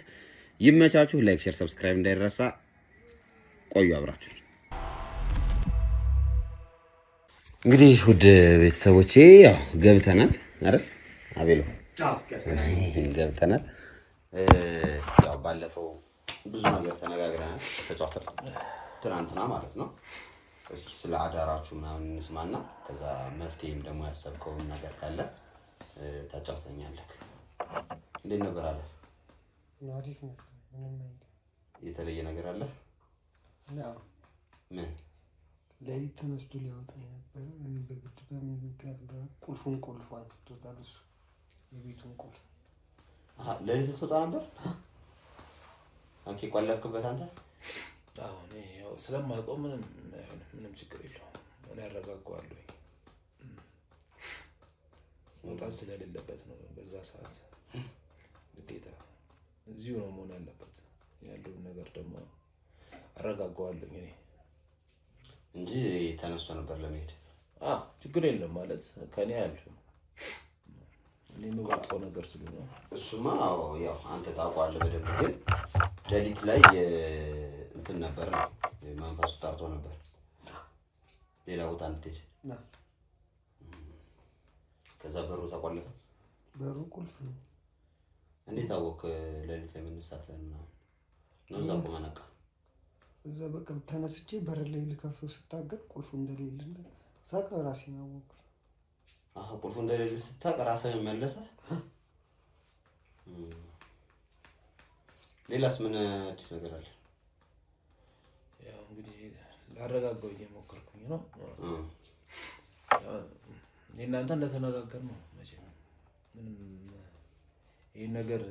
ይመቻችሁ። ላይክ፣ ሼር፣ ሰብስክራይብ እንዳይረሳ። ቆዩ አብራችሁ። እንግዲህ ውድ ቤተሰቦቼ ያው ገብተናል አይደል አቤሎ? ገብተናል። ያው ባለፈው ብዙ ነገር ተነጋግረናል፣ ተጫውተናል ትናንትና ማለት ነው። እስኪ ስለ አዳራችሁ ምናምን እንስማና ከዛ መፍትሄም ደግሞ ያሰብከውን ነገር ካለ ታጫውተኛለህ። እንዴት ነበር አለ? አሪፍ ነው። የተለየ ነገር አለ? ምን? ሌሊት ተነስቶ ሊያወጣ የነበረ በግድ በምን ምክንያት እንደሆነ ቁልፉን ቆልፎ አንስቶታል። እሱ የቤቱን ቁልፍ ሌሊት ትወጣ ነበር? ኦኬ፣ ቆለፍክበት አንተ? አዎ፣ እኔ ያው ስለማውቀው ምንም ችግር የለውም። እኔ ያረጋጋዋለሁ። መውጣት ስለሌለበት ነው በዛ ሰዓት ግዴታ እዚሁ ነው መሆን ያለበት። ያለውን ነገር ደግሞ አረጋጋዋለሁ እኔ እንጂ ተነስቶ ነበር ለመሄድ። ችግር የለም ማለት ከኔ አያልፍም። እኔ የምወጣው ነገር ስለሆነ እሱማ ያው አንተ ታውቀዋለህ በደንብ። ግን ሌሊት ላይ እንትን ነበር ነው መንፈሱ ጠርቶ ነበር ሌላ ቦታ እንድትሄድ። ከዛ በሩ ተቆለፈ። በሩ ቁልፍ ነው። እንዴት አወቅ ሌሊት ላይ መነሳትህን ምናምን? ነው እዛ ቆመህ ነቃ? እዛ በቃ ተነስቼ በር ላይ ልከፍተው ስታገል ቁልፉ እንደሌለ ሳቅ ራሴን አወቅኩ። ቁልፉ እንደሌለ ስታውቅ ራስህን መለሰህ? ሌላስ ምን አዲስ ነገር አለ? ያው እንግዲህ ላረጋጋው እየሞከርኩኝ ነው። እናንተ እንደተነጋገር ነው መቼም ምንም ይሄን ነገር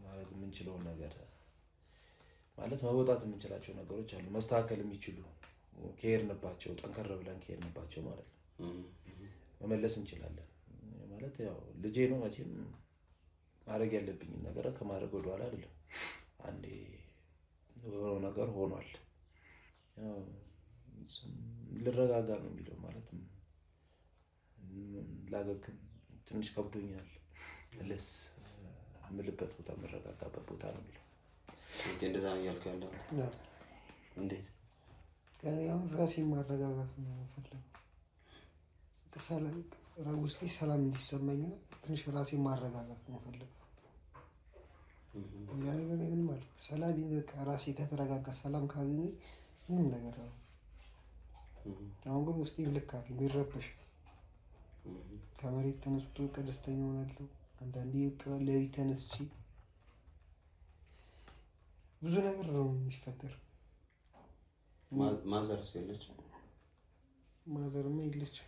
ማለት የምንችለውን ነገር ማለት መወጣት የምንችላቸው ነገሮች አሉ፣ መስተካከል የሚችሉ ከሄድንባቸው ጠንከር ብለን ከሄድንባቸው ማለት ነው መመለስ እንችላለን። ማለት ያው ልጄ ነው መቼም ማድረግ ያለብኝን ነገር ከማድረግ ወደኋላ አይደለም። አንዴ የሆነው ነገር ሆኗል። ያው ልረጋጋ ነው የሚለው ማለት ነው። ላገግም ትንሽ ከብዶኛል። መለስ የምልበት ቦታ የምረጋጋበት ቦታ ነው የሚለው። እንደዛ ነው እያልክ ያለው? እንዴት? ከእኔ አሁን ራሴን ማረጋጋት ነው የምፈልገው። ውስጤ ሰላም እንዲሰማኝና ትንሽ ራሴን ማረጋጋት ነው የምፈልገው። ያ ነገር ምንም ማለት ሰላም በቃ ራሴ ከተረጋጋ ሰላም ካገኘ ምንም ነገር ነው። አሁን ግን ውስጤ ልክ አይደል የሚረበሽ። ከመሬት ተነስቶ ደስተኛ ሆናለሁ። አንዳንዴ ሌሊት ተነስቼ ብዙ ነገር ነው የሚፈጠር። ማዘርስ የለችም? ማዘርማ የለችም።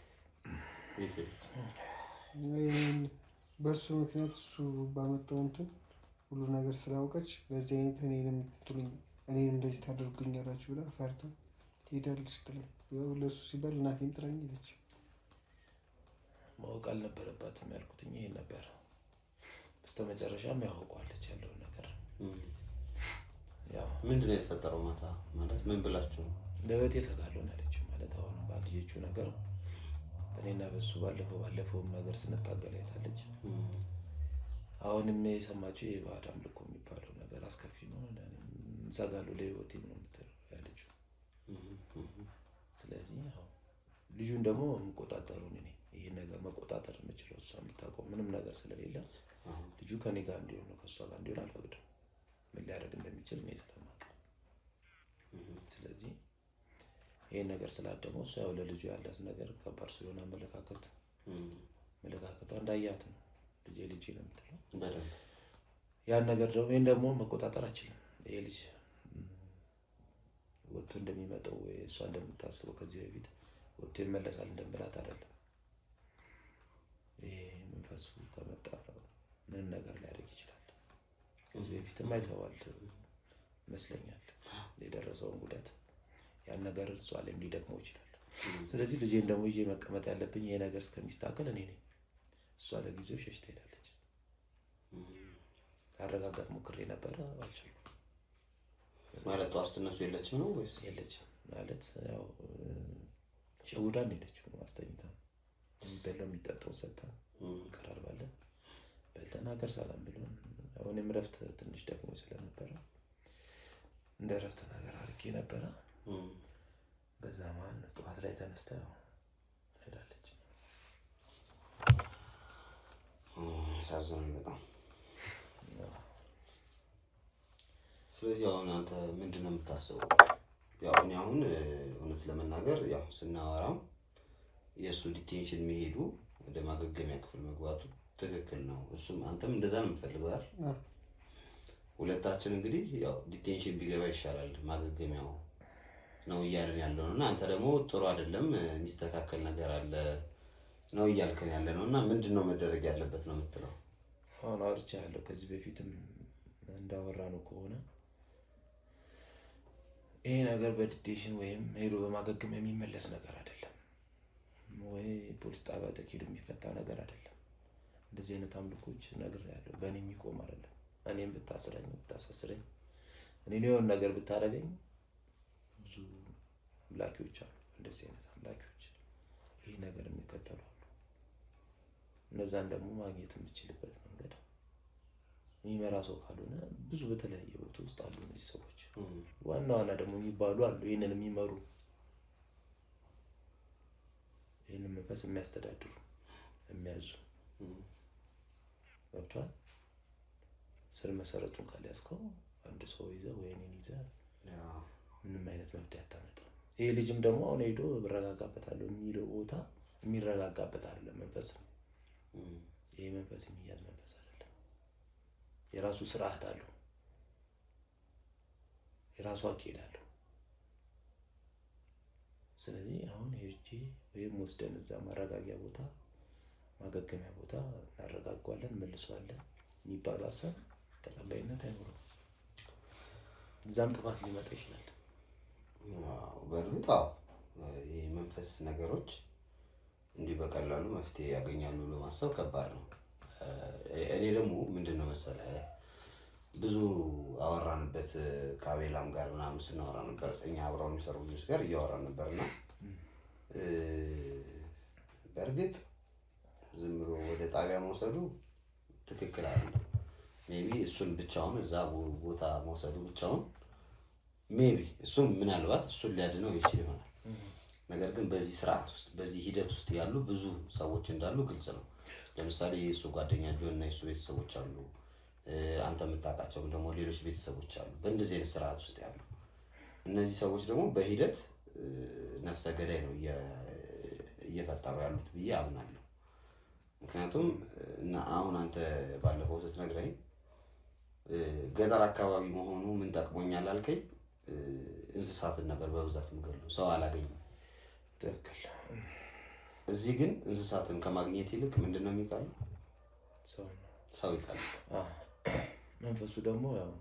በሱ ምክንያት እሱ ባመጣው እንትን ሁሉ ነገር ስላውቀች በዚህ አይነት እኔንም እንደዚህ ታደርጉኛላችሁ ብላ ፈርታ ትሄዳለች። ጥላኝ ለእሱ ሲባል እናቴን ጥላኝ ሄደች። ማወቅ አልነበረባትም ያልኩትኝ ይሄን ነበር። በስተመጨረሻም ያውቀዋለች ያለውን ነገር። ያው ምንድነው የተፈጠረው ማታ? ማለት ምን ብላችሁ ነው? ለህይወቴ እሰጋለሁ ነው ያለችው። ማለት አሁን ባልየችው ነገር እኔና በሱ ባለፈውም ነገር ስንታገል አይታለች። አሁንም የሰማችው የባዕድ አምልኮ የሚባለው ነገር አስከፊ ነው፣ እሰጋለሁ ለህይወቴ ነው የምትለው ያለችው። ስለዚህ ልጁን ደግሞ የምቆጣጠሩ እኔ ይሄን ነገር መቆጣጠር የምችለው እሷ የምታውቀው ምንም ነገር ስለሌለ ልጁ ከኔ ጋር እንዲሆን ነው ከእሷ ጋር እንዲሆን አልፈቅድም። ምን ሊያደርግ እንደሚችል እኔ ስለማውቅ። ስለዚህ ይሄን ነገር ስላደመው እሷ ያው ለልጁ ያላት ነገር ከባድ ስለሆነ መለካከቷ እንዳያት ነው ልጄ ነው የምትለው። ያን ነገር ደግሞ ይሄን ደግሞ መቆጣጠር አልችልም። ይሄ ልጅ ወጥቶ እንደሚመጣው ወይ እሷ እንደምታስበው ከዚህ በፊት ወጥቶ ይመለሳል እንደምላት አይደለም። ይሄ መንፈሱ ከመጣ ምንም ነገር ሊያደርግ ይችላል። ከዚህ በፊትም አይተዋል ይመስለኛል የደረሰውን ጉዳት። ያን ነገር እሷ ላይም ሊደግመው ይችላል። ስለዚህ ልጄን ደግሞ ይዤ መቀመጥ ያለብኝ ይሄ ነገር እስከሚስተካከል እኔ ነኝ። እሷ ለጊዜው ሸሽታ ሄዳለች። ካረጋጋት ሞክሬ ነበረ፣ አልቻልኩም። ማለት ጠዋት ስትነሱ የለችም ነው ወይስ? የለችም ማለት ያው ሸውዳን ሄደችው። አስተኝታ የሚበላው የሚጠጣውን ሰጥታ ቀራርባለን በልተን ሀገር ሰላም ብሎን አሁንም እረፍት ትንሽ ደግሞ ስለነበረ እንደ ረፍት ነገር አድርጌ ነበረ። በዛ መሀል ጠዋት ላይ ተነስታ ሄዳለች። ያሳዝናል በጣም። ስለዚህ አሁን አንተ ምንድን ነው የምታስበው? ያው እኔ አሁን እውነት ለመናገር ያው ስናወራም የእሱ ዲቴንሽን መሄዱ ወደ ማገገሚያ ክፍል መግባቱ ትክክል ነው። እሱም አንተም እንደዛ ነው የምትፈልገው አይደል? ሁለታችን እንግዲህ ያው ዲቴንሽን ቢገባ ይሻላል ማገገሚያው ነው እያልን ያለው ነው እና አንተ ደግሞ ጥሩ አይደለም የሚስተካከል ነገር አለ ነው እያልከን ያለ ነው እና ምንድነው መደረግ ያለበት ነው የምትለው? አሁን አውርቻለሁ ከዚህ በፊትም እንዳወራነው ከሆነ ይሄ ነገር በዲቴንሽን ወይም ሄዶ በማገገም የሚመለስ ነገር አይደለም፣ ወይ ፖሊስ ጣቢያ ተኪዶ የሚፈታ ነገር አይደለም። እንደዚህ አይነት አምልኮች ነገር ያለው በእኔ የሚቆም አይደለም። እኔም ብታሳስረኝ እኔ የሆነ ነገር ብታደርገኝ ብዙ አምላኪዎች አሉ፣ እንደዚህ አይነት አምላኪዎች ይሄ ነገር የሚከተሉ አሉ። እነዛን ደግሞ ማግኘት የምችልበት መንገድ የሚመራ ሰው ካልሆነ ብዙ በተለያየ ቦታ ውስጥ አሉ እነዚህ ሰዎች። ዋና ደግሞ የሚባሉ አሉ ይሄንን የሚመሩ ይሄንን መንፈስ የሚያስተዳድሩ የሚያዙ ገብቷል። ስር መሰረቱን ካልያዝከው አንድ ሰው ይዘህ ወይ እኔን ይዘህ ምንም አይነት መብት አታመጣም። ይሄ ልጅም ደግሞ አሁን ሄዶ እረጋጋበታለሁ የሚለው ቦታ የሚረጋጋበት አይደለም መንፈስ ነው። ይሄ መንፈስ የሚያዝ መንፈስ አይደለም። የራሱ ስርዓት አለው፣ የራሱ አካሄድ አለው። ስለዚህ አሁን ሄጄ ወይም ወስደን እዛ ማረጋጊያ ቦታ ማገገሚያ ቦታ እናረጋጓለን መልሷለን የሚባለው ሀሳብ ተቀባይነት አይኖርም። እዛም ጥፋት ሊመጣ ይችላል። በእርግጥ ይሄ መንፈስ ነገሮች እንዲህ በቀላሉ መፍትሄ ያገኛሉ ብሎ ማሰብ ከባድ ነው። እኔ ደግሞ ምንድነው መሰለህ ብዙ አወራንበት ከአቤላም ጋር ምናምን ስናወራ ነበር፣ እኛ አብረው የሚሰሩ ልጆች ጋር እያወራን ነበርና በእርግጥ ዝም ብሎ ወደ ጣቢያ መውሰዱ ትክክል አይደለም። ሜቢ እሱን ብቻውን እዛ ቦታ መውሰዱ ብቻውን ሜቢ እሱም ምናልባት እሱን ሊያድነው ይችል ይሆናል። ነገር ግን በዚህ ስርዓት ውስጥ በዚህ ሂደት ውስጥ ያሉ ብዙ ሰዎች እንዳሉ ግልጽ ነው። ለምሳሌ የእሱ ጓደኛ ጆን እና የእሱ ቤተሰቦች አሉ፣ አንተ የምታውቃቸው ደግሞ ሌሎች ቤተሰቦች አሉ በእንደዚህ አይነት ስርዓት ውስጥ ያሉ። እነዚህ ሰዎች ደግሞ በሂደት ነፍሰ ገዳይ ነው እየፈጠሩ ያሉት ብዬ አምናለሁ። ምክንያቱም እና አሁን አንተ ባለፈው ስትነግረኝ ገጠር አካባቢ መሆኑ ምን ጠቅሞኛል አልከኝ። እንስሳትን ነበር በብዛት የምገድለው፣ ሰው አላገኝም። ትክክል። እዚህ ግን እንስሳትን ከማግኘት ይልቅ ምንድነው የሚቀለው? ሰው ይቀላል። መንፈሱ ደግሞ ያው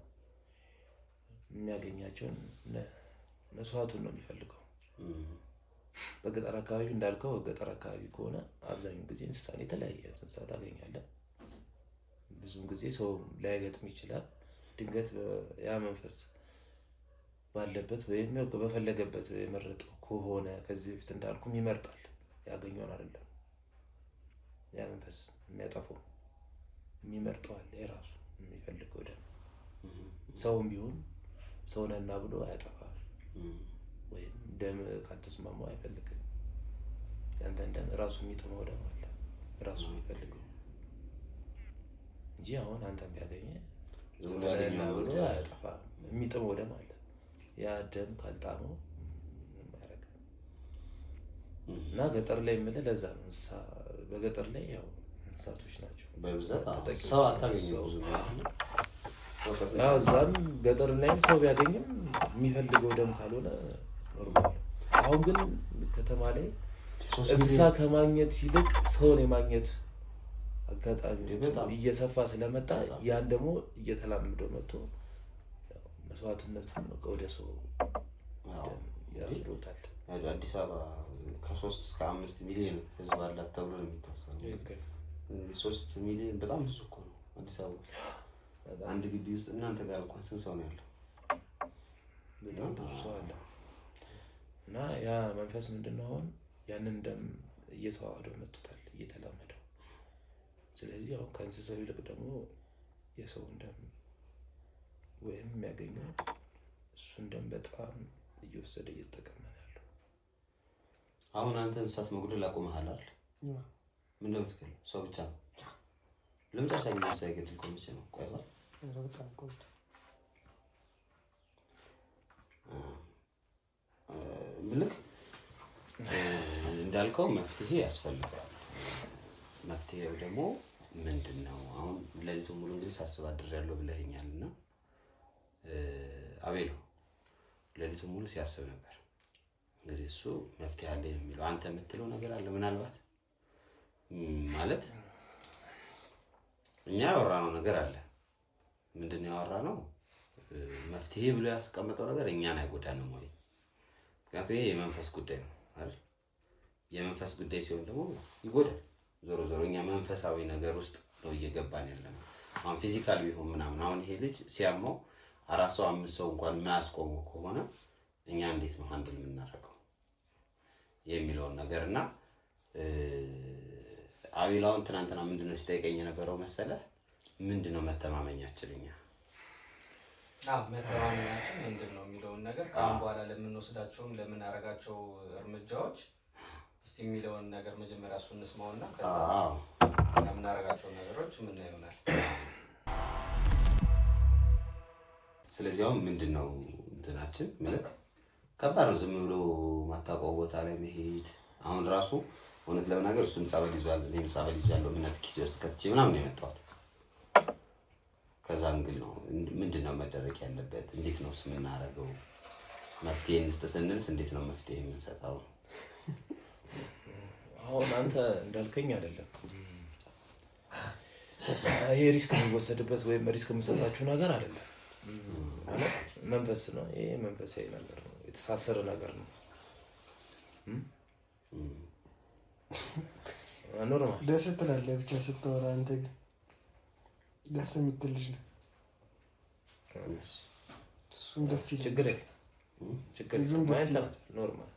የሚያገኛቸውን መስዋዕቱን ነው የሚፈልገው። በገጠር አካባቢ እንዳልከው ገጠር አካባቢ ከሆነ አብዛኛው ጊዜ እንስሳን የተለያየ እንስሳ ታገኛለህ። ብዙም ጊዜ ሰው ላይገጥም ይችላል። ድንገት ያ መንፈስ ባለበት ወይም በፈለገበት የመረጠው ከሆነ ከዚህ በፊት እንዳልኩም ይመርጣል። ያገኘውን አይደለም ያ መንፈስ የሚያጠፋው የሚመርጠዋል። የራሱ የሚፈልገው ደም ሰውም ቢሆን ሰው ነህና ብሎ አያጠፋም። ወይም ደም ካልተስማማው አይፈልግም። ያንተን ደም ራሱ የሚጥመው ደም አለ ራሱ የሚፈልገው እንጂ አሁን አንተን ቢያገኘ ሰው ነህና ብሎ አያጠፋም። የሚጥመው ደም አለ። ያ ደም ካልጣመው ማረግ እና ገጠር ላይ የምልህ ለዛ ነው። እንስሳ በገጠር ላይ ያው እንስሳቶች ናቸው በብዛት። ሰው አታገኝም ብዙ ነው። ያው እዛም ገጠር ላይም ሰው ቢያገኝም የሚፈልገው ደም ካልሆነ ኖርማል። አሁን ግን ከተማ ላይ እንስሳ ከማግኘት ይልቅ ሰውን የማግኘት አጋጣሚ እየሰፋ ስለመጣ ያን ደግሞ እየተላመደው መጥቶ መስዋዕትነቱን ወደ ሰው ያዝሮታል። አዲስ አበባ ከ3 እስከ 5 ሚሊዮን ህዝብ አላት ተብሎ ነው የሚታሰበው። 3 ሚሊዮን በጣም ብዙ እኮ ነው አዲስ አበባ። አንድ ግቢ ውስጥ እናንተ ጋር እንኳን ስንት ሰው ነው ያለው? በጣም ብዙ ሰው አለ። እና ያ መንፈስ ምንድነው አሁን ያንን ደም እየተዋወደው መጥቷል፣ እየተላመደው። ስለዚህ አሁን ከእንስሳው ይልቅ ደግሞ የሰውን ደም ወይም የሚያገኘው እሱን ደም በጣም እየወሰደ እየተጠቀመ ነው ያለው። አሁን አንተ እንስሳት መጉደል አቁመሃል አይደል? ምን ነው የምትገለው? ሰው ብቻ ነው ለመጨረሻ ጊዜ ሳይገድል ቆይቼ ነው። ቆይቷል በጣም ቆይቷል። ምልክ እንዳልከው መፍትሄ ያስፈልጋል። መፍትሄው ደግሞ ምንድን ነው? አሁን ሌሊቱን ሙሉ እንግዲህ ሳስብ አድሬያለሁ ብለኸኛል እና አቤሎ ሌሊቱን ሙሉ ሲያስብ ነበር። እንግዲህ እሱ መፍትሄ አለ የሚለው አንተ የምትለው ነገር አለ ምናልባት ማለት እኛ ያወራነው ነገር አለ። ምንድን ነው ያወራነው? መፍትሄ ብሎ ያስቀመጠው ነገር እኛን አይጎዳንም ወይ? ምክንያቱም ይሄ የመንፈስ ጉዳይ ነው አይደል? የመንፈስ ጉዳይ ሲሆን ደግሞ ይጎዳል። ዞሮ ዞሮ እኛ መንፈሳዊ ነገር ውስጥ ነው እየገባን ያለነው። አሁን ፊዚካል ቢሆን ምናምን አሁን ይሄ ልጅ ሲያመው 4 ሰው 5 ሰው እንኳን የሚያስቆመው ከሆነ እኛ እንዴት ነው ሃንድል የምናደርገው የሚለውን ነገርና አቤላውን ትናንትና ምንድነው ሲጠይቀኝ የነበረው መሰለህ? ምንድነው መተማመኛችን እኛ መተማመኛችን ምንድነው የሚለውን ነገር ካሁን በኋላ ለምንወስዳቸውም ለምናረጋቸው እርምጃዎች እስቲ የሚለውን ነገር መጀመሪያ እሱ እንስማውና ከዛ ለምናረጋቸው ነገሮች ምን ይሆናል። ስለዚህ አሁን ምንድነው እንትናችን መልክ ከባድ ነው። ዝም ብሎ ማታውቀው ቦታ ላይ መሄድ አሁን ራሱ እውነት ለመናገር እሱም ጸበል ይዟል፣ እኔም ጸበል ይዣለሁ። ምነት ኪሴ ውስጥ ከትቼ ምናምን ነው የመጣሁት። ከዛ እንግል ነው ምንድነው መደረግ ያለበት? እንዴት ነው የምናደርገው? መፍትሄ እንስጥ ስንልስ እንዴት ነው መፍትሄ የምንሰጠው? አሁን አንተ እንዳልከኝ አይደለም ይሄ ሪስክ የሚወሰድበት ወይም ሪስክ የምሰጣችሁ ነገር አይደለም። ማለት መንፈስ ነው። ይሄ መንፈሳዊ ነገር ነው፣ የተሳሰረ ነገር ነው። ኖርማል ደስ ትላለህ ብቻ ስታወራ። አንተ ግን ደስ የምትል ልጅ ነው። እሱም ደስ ይላል። ችግር ኖርማል።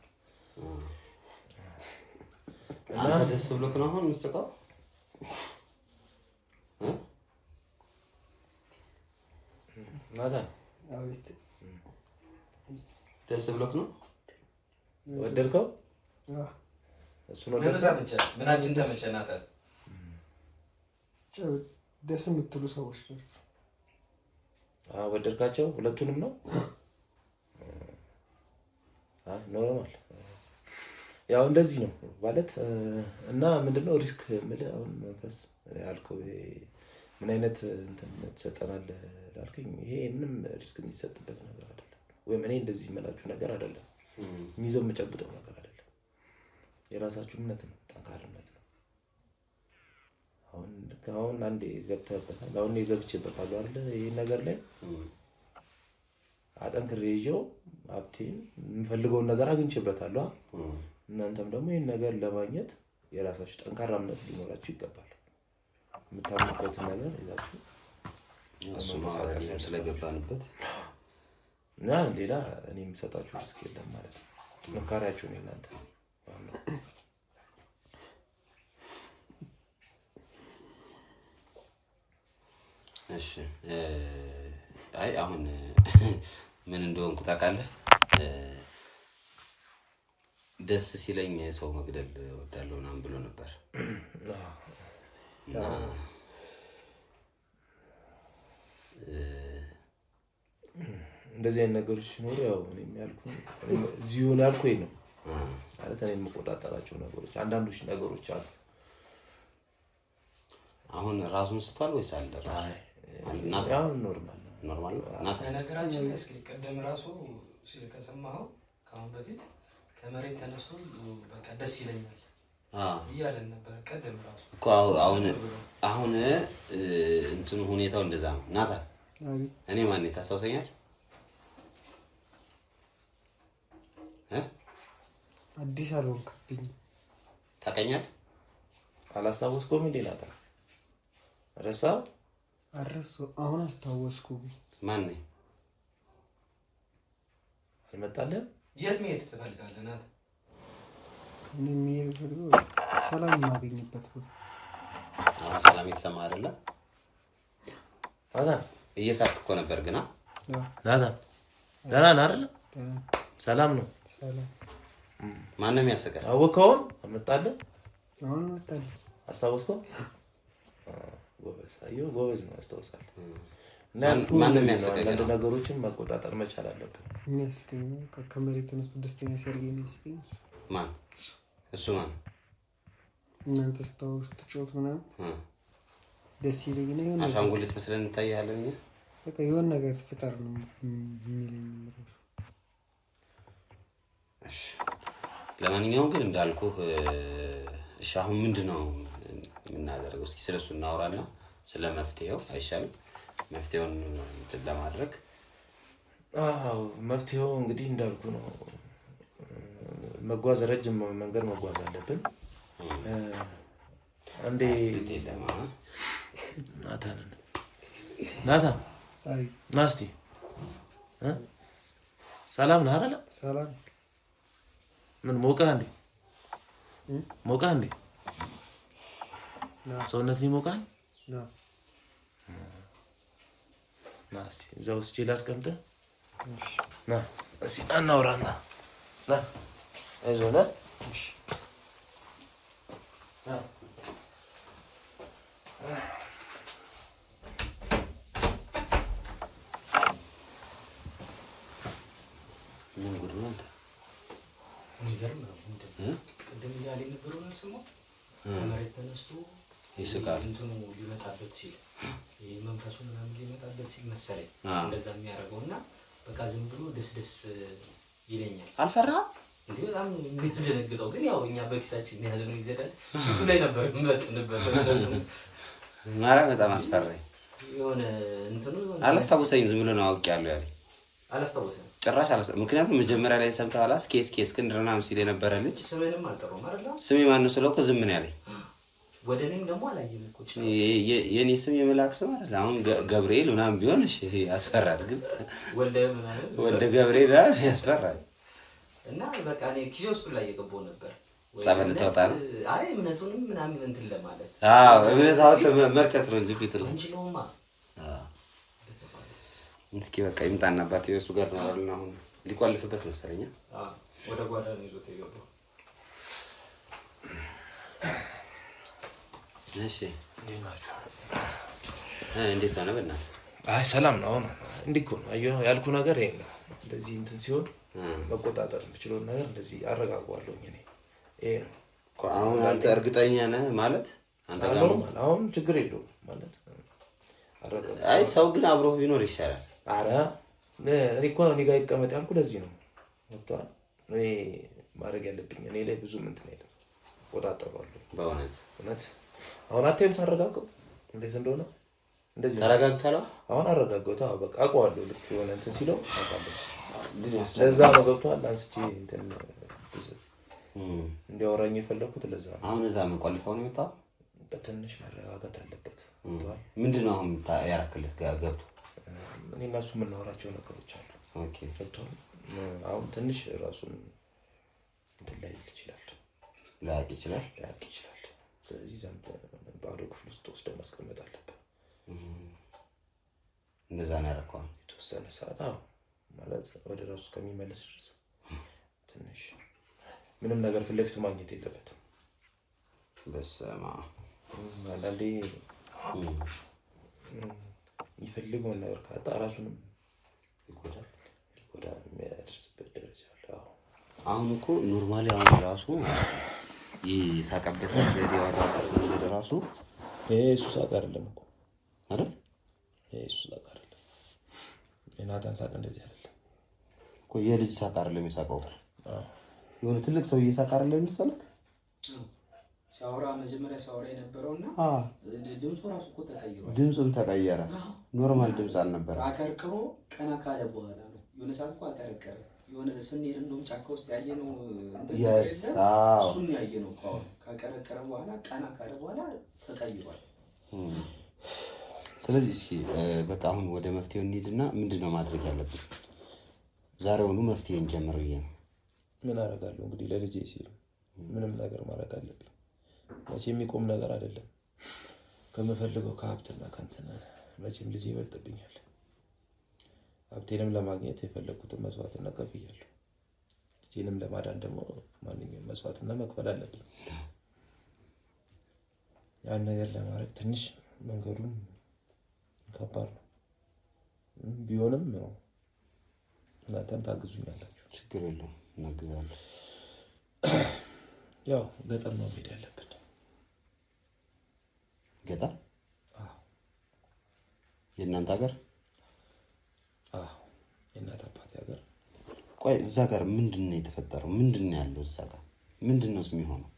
አንተ ደስ ብሎክ ነው አሁን የምትስቀው? ናታን አቤት ደስ ብሎክ ነው? ወደድከው? እሱ ነው ምናችን ተመቸ ናታን? ደስ የምትሉ ሰዎች ናቸው። ወደድካቸው? ሁለቱንም ነው? ኖርማል ያው እንደዚህ ነው ማለት እና ምንድነው ሪስክ ምለ አሁን መንፈስ ያልከው ምን አይነት እንትን ተሰጠናል ላልከኝ ይሄ ምንም ሪስክ የሚሰጥበት ነገር አይደለም። ወይም እኔ እንደዚህ የምላችሁ ነገር አይደለም። የሚይዘው የምጨብጠው ነገር አይደለም። የራሳችሁ እምነት ነው፣ ጠንካራነት ነው። አሁን አንዴ ገብተህበታል። አሁን ገብቼበታለሁ አይደል? ይሄ ነገር ላይ አጠንክሬ ይዤው ሀብቴን የምፈልገውን ነገር አግኝቼበታለሁ። እናንተም ደግሞ ይህን ነገር ለማግኘት የራሳችሁ ጠንካራ እምነት ሊኖራችሁ ይገባል። የምታምኑበትን ነገር ይዛችሁ ስለገባንበት እና ሌላ እኔ የምሰጣችሁ ሪስክ የለም ማለት ነው። ጥንካሬያችሁ ነው እናንተ። እሺ አይ አሁን ምን እንደሆንኩ ታውቃለህ? ደስ ሲለኝ ሰው መግደል እወዳለሁ ምናምን ብሎ ነበር። እንደዚህ አይነት ነገሮች ሲኖሩ ያው እኔም ያልኩኝ እዚሁ ነው ያልኩኝ ነው ማለት እኔ የምቆጣጠራቸው ነገሮች አንዳንዶች ነገሮች አሉ። አሁን ራሱን ስቷል ወይስ አልደረሰ? ያው ኖርማል ነው። ነገራችን እስኪ ቀደም ራሱ ሲል ከሰማኸው ከአሁን በፊት ከመሬት ተነስቶ በቃ ደስ ይለኛል እያለን ነበር። ቀደም ራሱ እኮ አሁን እንትኑ ሁኔታው እንደዛ ነው። ናታን እኔ ማን ታስታውሰኛል? አዲስ አልሆንክብኝ ታውቀኛለህ? አላስታወስኩም እንዴ ናታን? ረሳው? አረሳው። አሁን አስታወስኩ። ማን ነኝ? አልመጣልህም? የት መሄድ ትፈልጋለህ ናታን? እኔ የምሄድበት ሰላም የማገኝበት ቦታ። አሁን ሰላም የተሰማ አይደለም ናታን? እየሳቅክ እኮ ነበር ግና ናታን ደህና ነህ አይደል? ሰላም ነው። ሰላም። ማንም ያስቀር አወቀውን አመጣለህ? አሁን መጣልኝ። አስታወስከው? ጎበዝ፣ አየሁ ጎበዝ ነው ያስታውሳል። ማንም ያስቀር አንድ ነገሮችን መቆጣጠር መቻል አለብን። የሚያስገኝ ከመሬት ተነስቶ ደስተኛ ሲያደርግ የሚያስገኝ ማን? እሱ ማን? እናንተ ስታወሩ ስትጫወት ምናምን ደስ ይለኝና የሆነ አሻንጉሊት መስለን እንታያለን እኛ። በቃ የሆነ ነገር ፍጠር ነው የሚለኝ። እሺ ለማንኛውም ግን እንዳልኩህ እሺ አሁን ምንድነው የምናደርገው? እስኪ ስለሱ እናወራና ስለ መፍትሄው አይሻልም? መፍትሄውን ለማድረግ መፍትሄው እንግዲህ እንዳልኩ ነው። መጓዝ ረጅም መንገድ መጓዝ አለብን። አንዴ ናታን አይ ናስቲ ሰላም ነህ አይደል? ሰላም። ምን ሞቀህ እንዴ? ሞቀህ እንዴ? ሰውነትህ ይሞቃል? ና እስኪ እዛ ውስጥ ላስቀምጥህ። ና እስኪ እናውራና ና አይዞህ ና ምን ጉድ ነው አንተ? የሚገርም ነው። ቅድም እያለ የነበረውን አልሰማሁም። ከመሬት ተነስቶ ይስቃል እንትኑ ሊመጣበት ሲል ይሄ መንፈሱ ምናምን ሊመጣበት ሲል መሰለኝ እንደዛ የሚያደርገው እና በቃ ዝም ብሎ ደስ ይለኛል። አልፈራህም እንዴ? በጣም የሚያስደነግጠው ግን ያው እኛ በኪሳችን ያዝነው ይዘዳል እሱ ላይ ነበር የምመጥንበት ማርያም በጣም አስፈራኝ። የሆነ እንትኑ አላስታውሰኝም። ዝም ብሎ ነው አውቄያለሁ ያለኝ። አላስታውሰኝም ጭራሽ ምክንያቱም መጀመሪያ ላይ ሰምተሃል እስኬ እስክንድር ምናምን ሲል የነበረ ልጅ ስሜንም አልጠራሁም አይደል? ስሜ ማነው ስለው እኮ ዝም ነው ያለኝ። ወደ እኔም ደግሞ አላየም እኮ የኔ ስም የመላክ ስም አይደል? አሁን ገብርኤል ምናምን ቢሆን እሺ ያስፈራል፣ ግን ወልደ ገብርኤል ያስፈራል። እና በቃ እኔ ኪሴ ውስጥ ላይ እየገባሁ ነበር። ጸበል ተወጣ ነው። አይ እምነቱንም ምናምን እንትን ለማለት እምነታው መርጨት ነው እንጂ ፊት ነው እንጂ ነውማ። እስኪ በቃ ይምጣና አባቴ እሱ ጋር ተናልና አሁን ሊቆልፍበት መሰለኝ። ወደ ጓዳ ነው ይዞት የገባው። እሺ እንዴት ሆነ በእናትህ? አይ ሰላም ነው። አሁን እንዲህ እኮ ነው አየሁ ያልኩህ ነገር ይሄን ነው። እንደዚህ እንትን ሲሆን መቆጣጠር የምችለውን ነገር እንደዚህ አረጋጋዋለሁ እኔ። ይሄ ነው እኮ አሁን አንተ እርግጠኛ ነህ ማለት አንተ ጋር ኖርማል። አሁን ችግር የለውም ማለት አረጋጋ። አይ ሰው ግን አብሮህ ቢኖር ይሻላል። አረ እኔ እኮ እኔ ጋር ይቀመጥ ያልኩህ ለዚህ ነው። ወጥቷል። እኔ ማድረግ ያለብኝ እኔ ላይ ብዙ እንትን አይደለም፣ ቆጣጠሯለሁ በእውነት አሁን አትይም ሳረጋጋው እንዴት እንደሆነ እንደዚህ ተረጋግቷል። አሁን አረጋጋው። በቃ አውቀዋለሁ። ልክ የሆነ እንትን ሲለው አውቃለሁ። ለዛ ነው ገብቷል። አንስቼ እንትን እንዲያወራኝ የፈለኩት ለዛ ነው። አሁን እዛ መቆልፈው ነው የመጣው። በትንሽ መረጋጋት አለበት። ምንድን ነው አሁን ያረክልህ ገብቶ? እኔ እና እሱ የምናወራቸው ነገሮች አሉ። ኦኬ ገብቷል። አሁን ትንሽ ራሱን እንትን ላይ ላያውቅ ይችላል። ስለዚህ ዘንድ ባዶ ክፍል ውስጥ ወስደህ ማስቀመጥ አለብህ። እንደዛ ነው ያደረኩት የተወሰነ ሰዓት። አዎ ማለት ወደ ራሱ ከሚመለስ ድረስ ትንሽ ምንም ነገር ፊት ለፊቱ ማግኘት የለበትም። በስመ አብ አንዳንዴ የሚፈልገውን ነገር ካጣ ራሱንም ሊጎዳ የሚያደርስበት ደረጃ አለ። አሁን እኮ ኖርማሊ አሁን ራሱ የሳቀበት መንገድ ያወራበት መንገድ ራሱ እሱ ሳቅ አይደለም እኮ አይደል? እሱ ሳቅ አይደለም። የናታን ሳቅ እንደዚህ አይደለም እኮ። የልጅ ሳቅ አይደለም የሳቀው። የሆነ ትልቅ ሰው እየሳቀ አይደለም የሚሰለክ። ሻውራ መጀመሪያ ሻውራ የነበረውና ድምፁ ራሱ እኮ ተቀይሯል። ድምፁም ተቀየረ። ኖርማል ድምፅ አልነበረም። አቀርቅሮ ቀና ካለ በኋላ ነው የሆነ ሰዓት እኮ አቀረቀረ። የሆነ ስንሄድ እንደውም ጫካ ውስጥ ያየነው እሱን ያየነው እኮ ካቀረቀረ በኋላ ቀና ካለ በኋላ ተቀይሯል። ስለዚህ እስኪ በቃ አሁን ወደ መፍትሄው እንሂድና ምንድነው ማድረግ ያለብን? ዛሬውኑ መፍትሄ እንጀምር ብዬ ነው። ምን አደርጋለሁ እንግዲህ ለልጄ ሲል ምንም ነገር ማድረግ አለብኝ። መቼም የሚቆም ነገር አይደለም። ከምፈልገው ከሀብትና ከእንትን መቼም ልጄ ይበልጥብኛል። ሀብቴንም ለማግኘት የፈለኩትን መስዋዕትነት ከፍያለሁ። ልጄንም ለማዳን ደግሞ ማንኛውም መስዋዕትነት መክፈል አለብኝ። ያን ነገር ለማድረግ ትንሽ መንገዱም ከባድ ነው። ቢሆንም ነው እናንተም ታግዙኛላችሁ። ችግር የለውም እናግዛለን። ያው ገጠር ነው መሄድ ያለብን። ገጠር? የእናንተ ሀገር? የእናት አባቴ ሀገር። ቆይ እዛ ጋር ምንድን ነው የተፈጠረው? ምንድን ነው ያለው እዛ ጋር? ምንድን ነው የሚሆነው?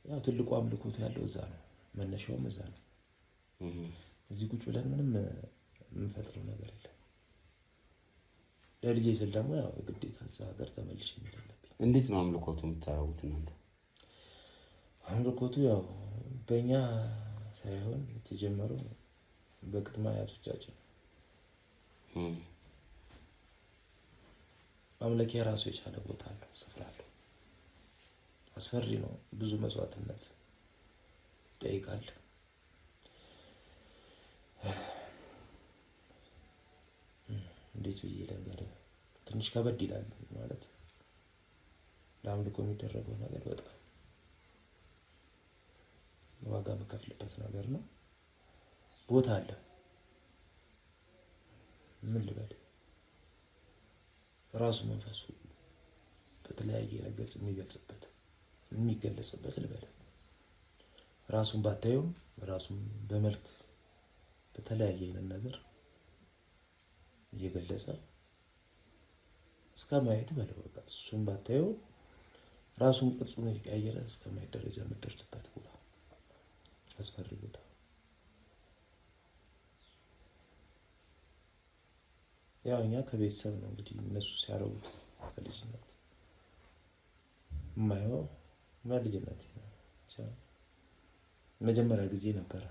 ያው ትልቁ አምልኮት ያለው እዛ ነው። መነሻውም እዛ ነው። እዚህ ቁጭ ብለን ምንም የምንፈጥረው ነገር የለም። ለልጄ ስል ደግሞ ያው ግዴታ እዛ ሀገር ተመልሼ መሄድ አለብኝ። እንዴት ነው አምልኮቱ የምታረጉት እናንተ? አምልኮቱ ያው በእኛ ሳይሆን የተጀመረው በቅድመ አያቶቻችን። ማምለኪያ ራሱ የቻለ ቦታ አለው፣ ስፍራ አለው። አስፈሪ ነው። ብዙ መስዋዕትነት ይጠይቃል። እንዴት ብዬ ልንገርህ? ትንሽ ከበድ ይላል ማለት ለአምልኮ የሚደረገው ነገር በጣም ዋጋ የምከፍልበት ነገር ነው። ቦታ አለ። ምን ልበል? ራሱ መንፈሱ በተለያየ ገጽ የሚገለጽበት ልበል። ራሱን ባታየው ራሱን በመልክ በተለያየ አይነት ነገር እየገለጸ እስከ ማየት በለው። በቃ እሱን ባታየው ራሱን ቅርጹን እየቀያየረ እስከ ማየት ደረጃ የምትደርስበት ቦታ፣ አስፈሪ ቦታ። ያው እኛ ከቤተሰብ ነው እንግዲህ እነሱ ሲያረጉት ከልጅነት የማየው ልጅነት ነው። መጀመሪያ ጊዜ ነበረ።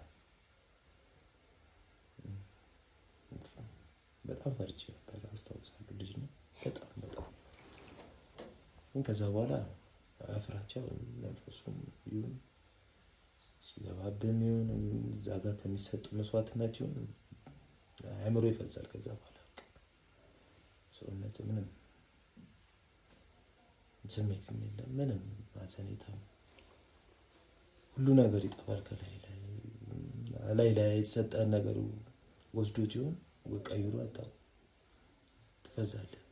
በጣም ፈርቼ ነበር አስታውሳለሁ። ልጅ ነው በጣም ግን ከዛ በኋላ ፍራቻው መንፈሱም ይሁን ሲገባብን ይሁን እዛ ጋር ከሚሰጡ መስዋዕትነት ይሁን አእምሮ ይፈዛል። ከዛ በኋላ ሰውነት ምንም ስሜት የለም፣ ምንም ማዘኔታ፣ ሁሉ ነገር ይጠፋል። ከላይ ላይ የተሰጠን ነገር ወስዶት ይሁን ወይ ቀይሮ አጣው ትፈዛለህ።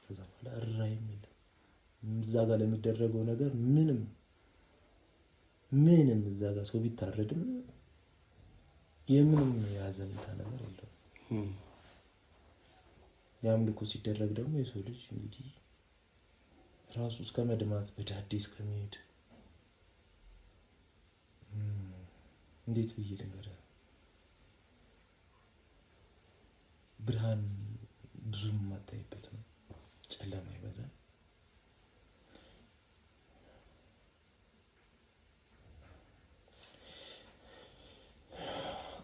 ከዛ በኋላ እራይም የለም። እዛ ጋር ለሚደረገው ነገር ምንም እዛ ጋር ሰው ቢታረድም የምንም ያዘንታ ነገር የለውም። የአምልኮ ሲደረግ ደግሞ የሰው ልጅ እንግዲህ ራሱ እስከ መድማት በዳዴ እስከመሄድ እንዴት ብዬ ልንገርህ? ብርሃን ብዙም የማታይበት ነው። ጨለማ ይበዛል።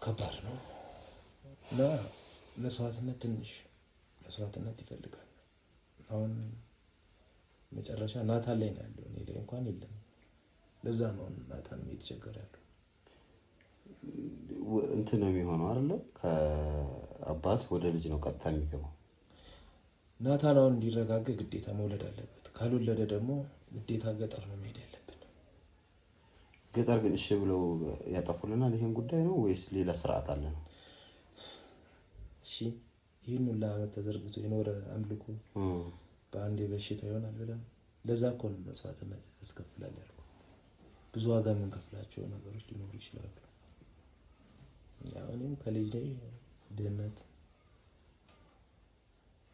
ከባድ ነው እና ትንሽ መስዋዕትነት ይፈልጋል። አሁን መጨረሻ ናታን ላይ ነው ያለው፣ እኔ ላይ እንኳን የለም። ለዛ ነው ናታን እየተቸገረ ያለው። እንትን ነው የሚሆነው አይደለ? ከአባት ወደ ልጅ ነው ቀጥታ የሚገባው። ናታን አሁን እንዲረጋጋ ግዴታ መውለድ አለበት። ካልወለደ ደግሞ ግዴታ ገጠር ነው መሄድ ያለብን። ገጠር ግን እሺ ብለው ያጠፉልናል ይሄን ጉዳይ ነው ወይስ ሌላ ስርዓት አለ ነው? እሺ ይህን ሁላ ዓመት ተዘርግቶ የኖረ አምልኮ በአንዴ በሽታ ይሆናል ብለን ለዛ እኮ ነው መስዋዕትነት ያስከፍላል ያልኩህ። ብዙ ዋጋ የምንከፍላቸው ነገሮች ሊኖሩ ይችላሉ። ያው እኔም ከልጅ ላይ ድህነት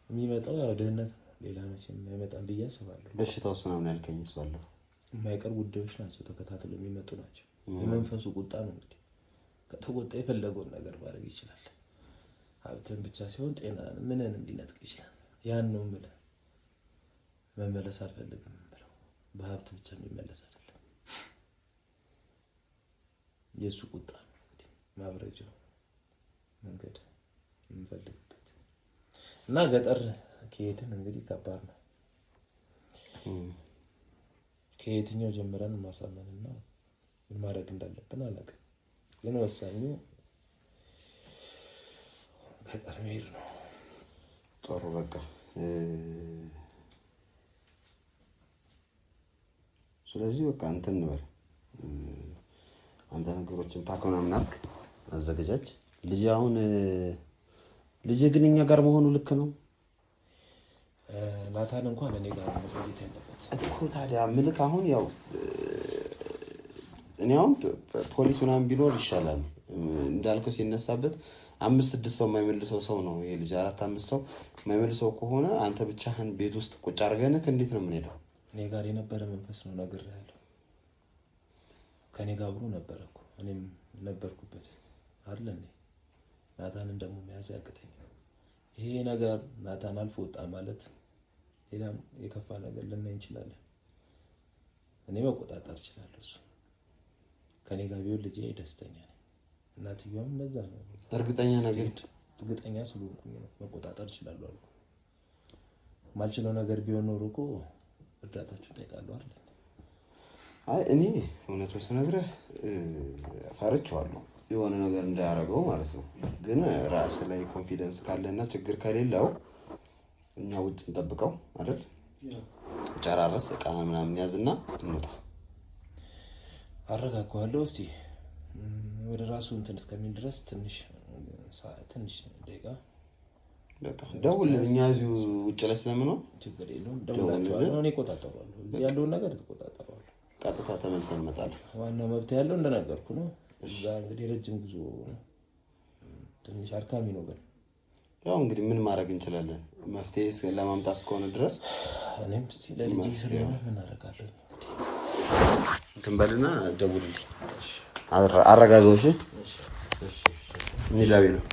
የሚመጣው ያው ድህነት ሌላ መቼም አይመጣም ብዬ አስባለሁ። በሽታውስ ምናምን ያልከኝስ ባለፈው የማይቀር ጉዳዮች ናቸው፣ ተከታትለው የሚመጡ ናቸው። የመንፈሱ ቁጣ ነው እንግዲህ። ከተቆጣ የፈለገውን ነገር ማድረግ ይችላል። ሀብትን ብቻ ሲሆን ጤናን ምንን ሊነጥቅ ይችላል። ያን ነው የምልህ። መመለስ አልፈልግም ብለው በሀብት ብቻ የሚመለስ አይደለም። የእሱ ቁጣ ነው እንግዲህ ማብረጃው መንገድ የምፈልግበት እና ገጠር ከሄድን እንግዲህ ከባድ ነው። ከየትኛው ጀምረን ማሳመንና ምን ማድረግ እንዳለብን አላውቅም። ግን ወሳኙ ገጠር መሄድ ነው። ጥሩ በቃ ስለዚህ በቃ እንትን እንበል አንተ ነገሮችን ፓክ ምናምን አድርግ አዘጋጃጅ። ልጅ ግን እኛ ጋር መሆኑ ልክ ነው። ናታን እንኳን እኔ ጋር መቆየት ያለበት እኮ ታዲያ ምልክ አሁን ያው እኔ አሁን ፖሊስ ምናምን ቢኖር ይሻላል እንዳልከው ሲነሳበት 5-6 ሰው የማይመልሰው ሰው ነው ይሄ ልጅ 4-5 ሰው የማይመልሰው ከሆነ አንተ ብቻህን ቤት ውስጥ ቁጭ አድርገንክ እንዴት ነው የምንሄደው? እኔ ጋር የነበረ መንፈስ ነው ነገር ያለው ከኔ ጋር አብሮ ነበር እኮ እኔም ነበርኩበት አይደል እንዴ? ናታንን ደግሞ መያዝ ያቅተኝ ይሄ ነገር ናታን አልፎ ወጣ ማለት ሌላም የከፋ ነገር ልናይ እንችላለን። እኔ መቆጣጠር እችላለሁ እሱ ከኔ ጋር ቢሆን ልጄ ደስተኛ ነኝ። እናትየውም እንደዛ ነው እርግጠኛ ነገር እርግጠኛ ስለሆንኩኝ ነው መቆጣጠር እችላለሁ አልኩ። ማልችለው ነገር ቢሆን ኖሮ እኮ እርዳታችሁ ጠይቃለሁ አይደል? አይ እኔ እውነቱን ስነግርህ ፈርቼዋለሁ የሆነ ነገር እንዳያደርገው ማለት ነው። ግን ራስ ላይ ኮንፊደንስ ካለና ችግር ከሌለው እኛ ውጭ እንጠብቀው አይደል? ጨራረስ እቃ ምናምን ያዝና እንውጣ። አረጋጋዋለሁ እስቲ ወደ ራሱ እንትን እስከሚል ድረስ ትንሽ ደቂቃ በቃ ደውል። እኛ እዚሁ ውጭ ላይ ስለምንሆን ችግር የለውም። ደውላችኋለሁ። እኔ እቆጣጠረዋለሁ። እዚህ ያለውን ነገር እቆጣጠረዋለሁ። ቀጥታ ተመልሰን እንመጣለን። ዋናው መብት ያለው እንደነገርኩ ነው። እዛ እንግዲህ ረጅም ጉዞ ትንሽ አድካሚ ነው። ግን ያው እንግዲህ ምን ማድረግ እንችላለን? መፍትሄ ለማምጣት እስከሆነ ድረስ እኔም እስቲ ለልጅ ስለሆነ ምን አደርጋለሁ እንትን በልና ደውልልኝ። አረጋጋው። እሺ ሚላዊ ነው።